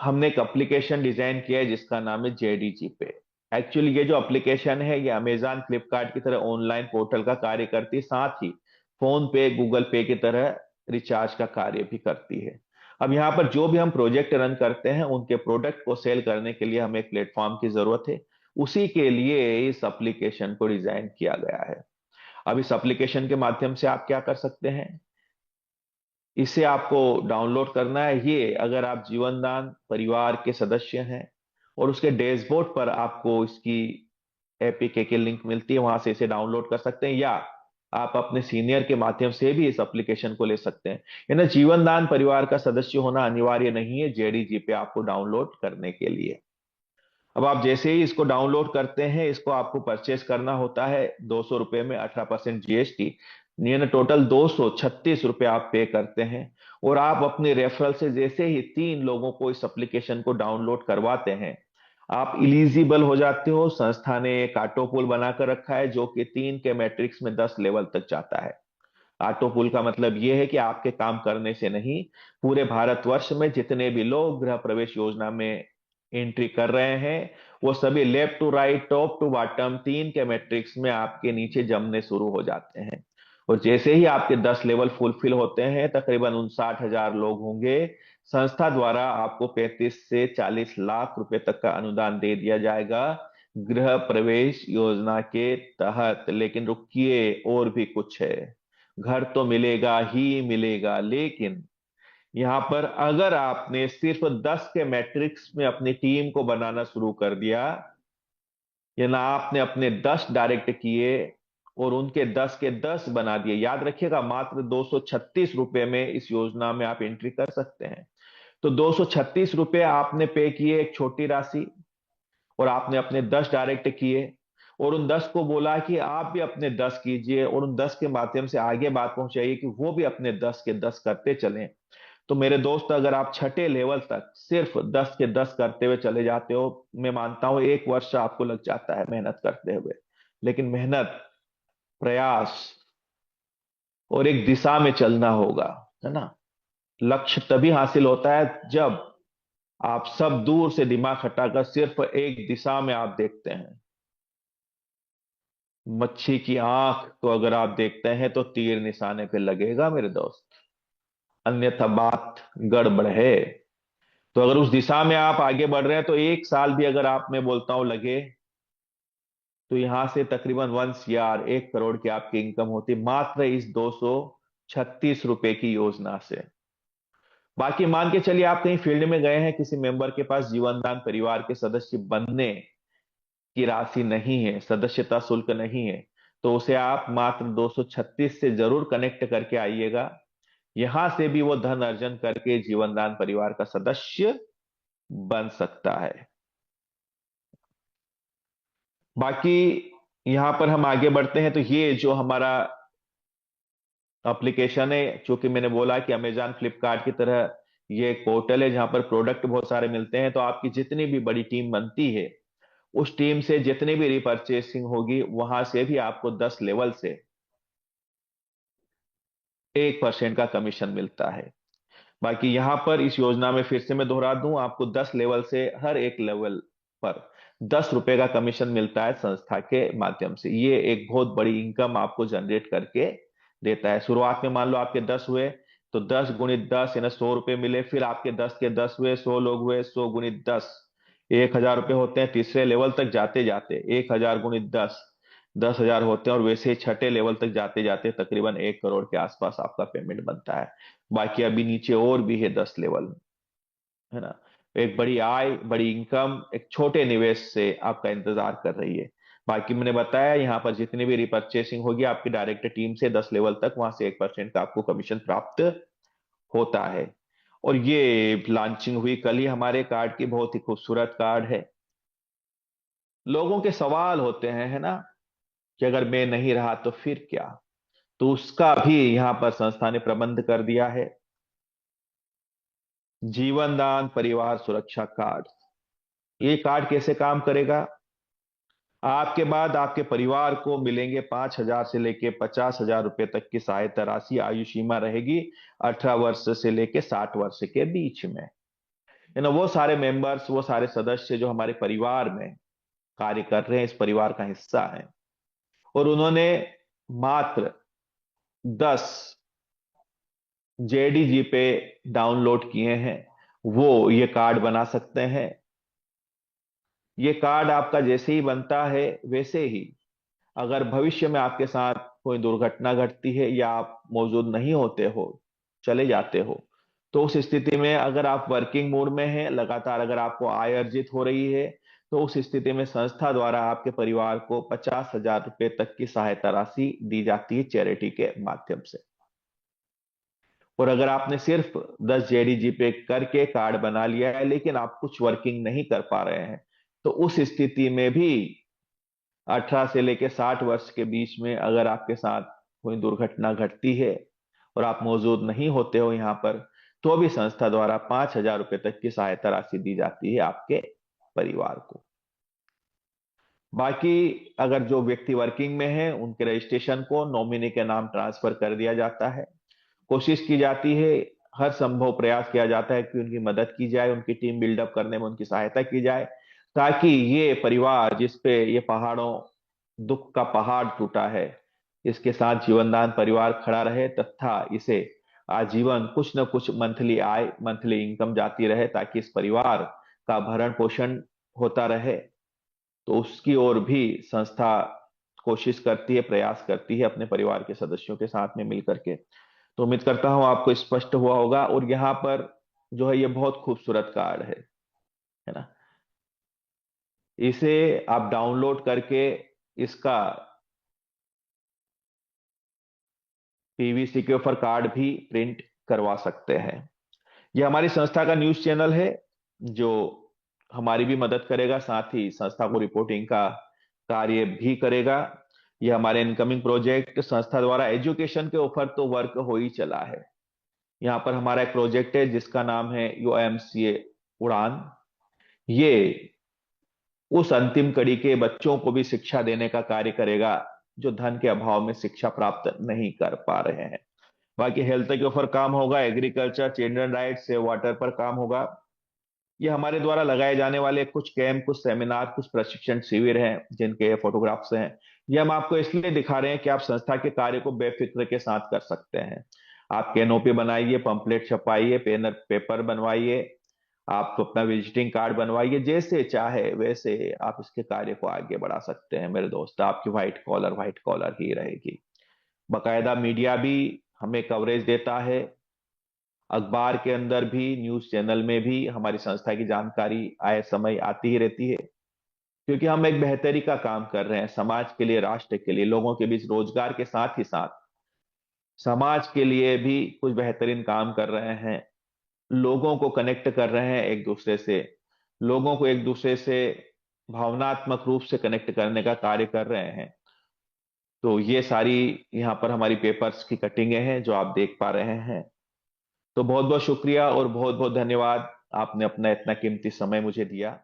हमने एक एप्लीकेशन डिजाइन किया है जिसका नाम है जेडीजी पे। एक्चुअली ये जो एप्लीकेशन है ये अमेजॉन फ्लिपकार्ट की तरह ऑनलाइन पोर्टल का कार्य करती है, साथ ही फोन पे गूगल पे की तरह रिचार्ज का कार्य भी करती है। अब यहाँ पर जो भी हम प्रोजेक्ट रन करते हैं उनके प्रोडक्ट को सेल करने के लिए हमें एक प्लेटफॉर्म की जरूरत है। उसी के लिए इस एप्लीकेशन को डिजाइन किया गया है। अब इस एप्लीकेशन के माध्यम से आप क्या कर सकते हैं, इसे आपको डाउनलोड करना है। ये अगर आप जीवनदान परिवार के सदस्य हैं और उसके डैशबोर्ड पर आपको इसकी एपीके की लिंक मिलती है, वहां से इसे डाउनलोड कर सकते हैं, या आप अपने सीनियर के माध्यम से भी इस एप्लीकेशन को ले सकते हैं। यानी जीवनदान परिवार का सदस्य होना अनिवार्य नहीं है जेडीजी पे आपको डाउनलोड करने के लिए। अब आप जैसे ही इसको डाउनलोड करते हैं, इसको आपको परचेस करना होता है 200 रुपए में, 18% जीएसटी, यानी टोटल 236 रुपए आप पे करते हैं। और आप अपने रेफरल से जैसे ही 3 लोगों को इस एप्लीकेशन को डाउनलोड करवाते हैं, आप इलिजिबल हो जाते हो। संस्था ने एक ऑटो पूल बनाकर रखा है जो कि 3 के मैट्रिक्स में 10 लेवल तक जाता है। ऑटो पूल का मतलब यह है कि आपके काम करने से नहीं, पूरे भारतवर्ष में जितने भी लोग गृह प्रवेश योजना में एंट्री कर रहे हैं वो सभी left to right, top to bottom 3 के मैट्रिक्स में आपके नीचे जमने शुरू हो जाते हैं। और जैसे ही आपके 10 लेवल फुलफिल होते हैं, तकरीबन 59,000 लोग होंगे, संस्था द्वारा आपको 35 से 40 लाख रुपए तक का अनुदान दे दिया जाएगा गृह प्रवेश योजना के तहत। लेकिन रुकिए, और भी कुछ है। घर तो मिलेगा ही मिलेगा, लेकिन यहां पर अगर आपने सिर्फ 10 के मैट्रिक्स में अपनी टीम को बनाना शुरू कर दिया, या ना आपने अपने 10 डायरेक्ट किए और उनके 10 के 10 बना दिए, याद रखिएगा मात्र 236 रुपए में इस योजना में आप एंट्री कर सकते हैं। तो 236 रुपए आपने पे किए, एक छोटी राशि, और आपने अपने 10 डायरेक्ट किए और उन 10 को बोला कि आप भी अपने 10 कीजिए, और उन 10 के माध्यम से आगे बात पहुंचाइए कि वो भी अपने 10 के 10 करते चलें। तो मेरे दोस्त, अगर आप छठे लेवल तक सिर्फ 10 के 10 करते हुए चले जाते हो, मैं मानता हूं 1 वर्ष आपको लग जाता है मेहनत करते हुए, लेकिन मेहनत, प्रयास और एक दिशा में चलना होगा, है ना। लक्ष्य तभी हासिल होता है जब आप सब दूर से दिमाग हटाकर सिर्फ एक दिशा में आप देखते हैं। मच्छी की आंख को अगर आप देखते हैं तो तीर निशाने पे लगेगा मेरे दोस्त, अन्यथा बात गड़बड़ है। तो अगर उस दिशा में आप आगे बढ़ रहे हैं तो 1 साल भी अगर आप, मैं बोलता हूं, लगे, तो यहां से तकरीबन 1 CR, 1 करोड़ की आपकी इनकम होती मात्र इस 236 रुपए की योजना से। बाकी मान के चलिए आप कहीं फील्ड में गए हैं, किसी मेंबर के पास जीवनदान परिवार के सदस्य बनने की राशि नहीं है, सदस्यता शुल्क नहीं है, तो उसे आप मात्र 236 से जरूर कनेक्ट करके आइएगा। यहां से भी वो धन अर्जन करके जीवनदान परिवार का सदस्य बन सकता है। बाकी यहां पर हम आगे बढ़ते हैं, तो ये जो हमारा एप्लीकेशन है, चूंकि मैंने बोला कि अमेजॉन फ्लिपकार्ट की तरह ये एक पोर्टल है जहां पर प्रोडक्ट बहुत सारे मिलते हैं, तो आपकी जितनी भी बड़ी टीम बनती है, उस टीम से जितनी भी रिपर्चेसिंग होगी वहां से भी आपको 10 लेवल से 1% का कमीशन मिलता है। बाकी यहाँ पर इस योजना में फिर से मैं दोहरा दूं, आपको 10 लेवल से हर एक लेवल पर 10 रुपए का कमीशन मिलता है संस्था के माध्यम से। ये एक बहुत बड़ी इनकम आपको जनरेट करके देता है। शुरुआत में मान लो आपके 10 हुए, तो 10 × 10 यानी 100 रुपए मिले, फिर आपके 10 के 10 हुए, 100 लोग हुए, 100 × 10 1000 रुपए होते हैं। तीसरे लेवल तक जाते जाते 1000 × 10 10,000 होते हैं, और वैसे ही छठे लेवल तक जाते जाते तकरीबन 1 करोड़ के आसपास आपका पेमेंट बनता है। बाकी अभी नीचे और भी है 10 लेवल, है ना। एक बड़ी आय, बड़ी इनकम एक छोटे निवेश से आपका इंतजार कर रही है। बाकी मैंने बताया यहाँ पर जितनी भी रिपर्चेसिंग होगी आपकी डायरेक्ट टीम से 10 लेवल तक, वहां से 1% का आपको कमीशन प्राप्त होता है। और ये लॉन्चिंग हुई कल ही हमारे कार्ड की, बहुत ही खूबसूरत कार्ड है। लोगों के सवाल होते हैं, है ना, कि अगर मैं नहीं रहा तो फिर क्या। तो उसका भी यहाँ पर संस्था ने प्रबंध कर दिया है। जीवन दान परिवार सुरक्षा कार्ड, ये कार्ड कैसे काम करेगा? आपके बाद आपके परिवार को मिलेंगे 5,000 से लेके 50,000 रुपए तक की सहायता राशि। आयु सीमा रहेगी 18 वर्ष से लेके 60 वर्ष के बीच में। वो सारे मेंबर्स, वो सारे सदस्य जो हमारे परिवार में कार्य कर रहे हैं, इस परिवार का हिस्सा हैं, और उन्होंने मात्र 10 जेडीजी पे डाउनलोड किए हैं, वो ये कार्ड बना सकते हैं। ये कार्ड आपका जैसे ही बनता है, वैसे ही अगर भविष्य में आपके साथ कोई दुर्घटना घटती है या आप मौजूद नहीं होते हो, चले जाते हो, तो उस स्थिति में अगर आप वर्किंग मोड में हैं, लगातार अगर आपको आय अर्जित हो रही है, तो उस स्थिति में संस्था द्वारा आपके परिवार को 50,000 रुपए तक की सहायता राशि दी जाती है चैरिटी के माध्यम से। और अगर आपने सिर्फ 10 जेडीजी पे करके कार्ड बना लिया है, लेकिन आप कुछ वर्किंग नहीं कर पा रहे हैं, तो उस स्थिति में भी 18 से लेके 60 वर्ष के बीच में अगर आपके साथ कोई दुर्घटना घटती है और आप मौजूद नहीं होते हो यहाँ पर, तो भी संस्था द्वारा 5,000 रुपए तक की सहायता राशि दी जाती है आपके परिवार को। बाकी अगर जो व्यक्ति वर्किंग में है, उनके रजिस्ट्रेशन को नॉमिनी के नाम ट्रांसफर कर दिया जाता है। कोशिश की जाती है, हर संभव प्रयास किया जाता है कि उनकी मदद की जाए, उनकी टीम बिल्डअप करने में उनकी सहायता की जाए, ताकि ये परिवार जिस पे ये पहाड़ों दुख का पहाड़ टूटा है, इसके साथ जीवनदान परिवार खड़ा रहे, तथा इसे आजीवन कुछ न कुछ मंथली आय, मंथली इनकम जाती रहे, ताकि इस परिवार का भरण पोषण होता रहे। तो उसकी ओर भी संस्था कोशिश करती है, प्रयास करती है अपने परिवार के सदस्यों के साथ में मिलकर के। तो उम्मीद करता हूं आपको स्पष्ट हुआ होगा। और यहाँ पर जो है ये बहुत खूबसूरत कार्ड है ना, इसे आप डाउनलोड करके इसका पीवीसी के ऊपर कार्ड भी प्रिंट करवा सकते हैं। यह हमारी संस्था का न्यूज़ चैनल है, जो हमारी भी मदद करेगा, साथ ही संस्था को रिपोर्टिंग का कार्य भी करेगा। यह हमारे इनकमिंग प्रोजेक्ट संस्था द्वारा एजुकेशन के ऊपर तो वर्क हो ही चला है। यहाँ पर हमारा एक प्रोजेक्ट है जिसका नाम है यूएमसीए उड़ान। ये उस अंतिम कड़ी के बच्चों को भी शिक्षा देने का कार्य करेगा, जो धन के अभाव में शिक्षा प्राप्त नहीं कर पा रहे हैं। बाकी हेल्थ के ऊपर काम होगा, agriculture, children rights, save water पर काम होगा। ये हमारे द्वारा लगाए जाने वाले कुछ कैंप, कुछ सेमिनार, कुछ प्रशिक्षण शिविर हैं, जिनके फोटोग्राफ्स हैं। ये हम आपको इसलिए दिखा रहे हैं कि आप संस्था के कार्य को बेफिक्र के साथ कर सकते हैं। आप कैनोपी बनाइए, पंपलेट छपाइए, पेनर पेपर बनवाइए, आप अपना विजिटिंग कार्ड बनवाइए, जैसे चाहे वैसे आप इसके कार्य को आगे बढ़ा सकते हैं मेरे दोस्त। आपकी व्हाइट कॉलर ही रहेगी। बकायदा मीडिया भी हमें कवरेज देता है, अखबार के अंदर भी, न्यूज चैनल में भी हमारी संस्था की जानकारी आए समय आती ही रहती है, क्योंकि हम एक बेहतरी का काम कर रहे हैं समाज के लिए, राष्ट्र के लिए, लोगों के बीच रोजगार के साथ ही साथ समाज के लिए भी कुछ बेहतरीन काम कर रहे हैं। लोगों को कनेक्ट कर रहे हैं एक दूसरे से, लोगों को एक दूसरे से भावनात्मक रूप से कनेक्ट करने का कार्य कर रहे हैं। तो ये सारी यहाँ पर हमारी पेपर्स की कटिंगें हैं जो आप देख पा रहे हैं। तो बहुत बहुत शुक्रिया और बहुत बहुत धन्यवाद, आपने अपना इतना कीमती समय मुझे दिया।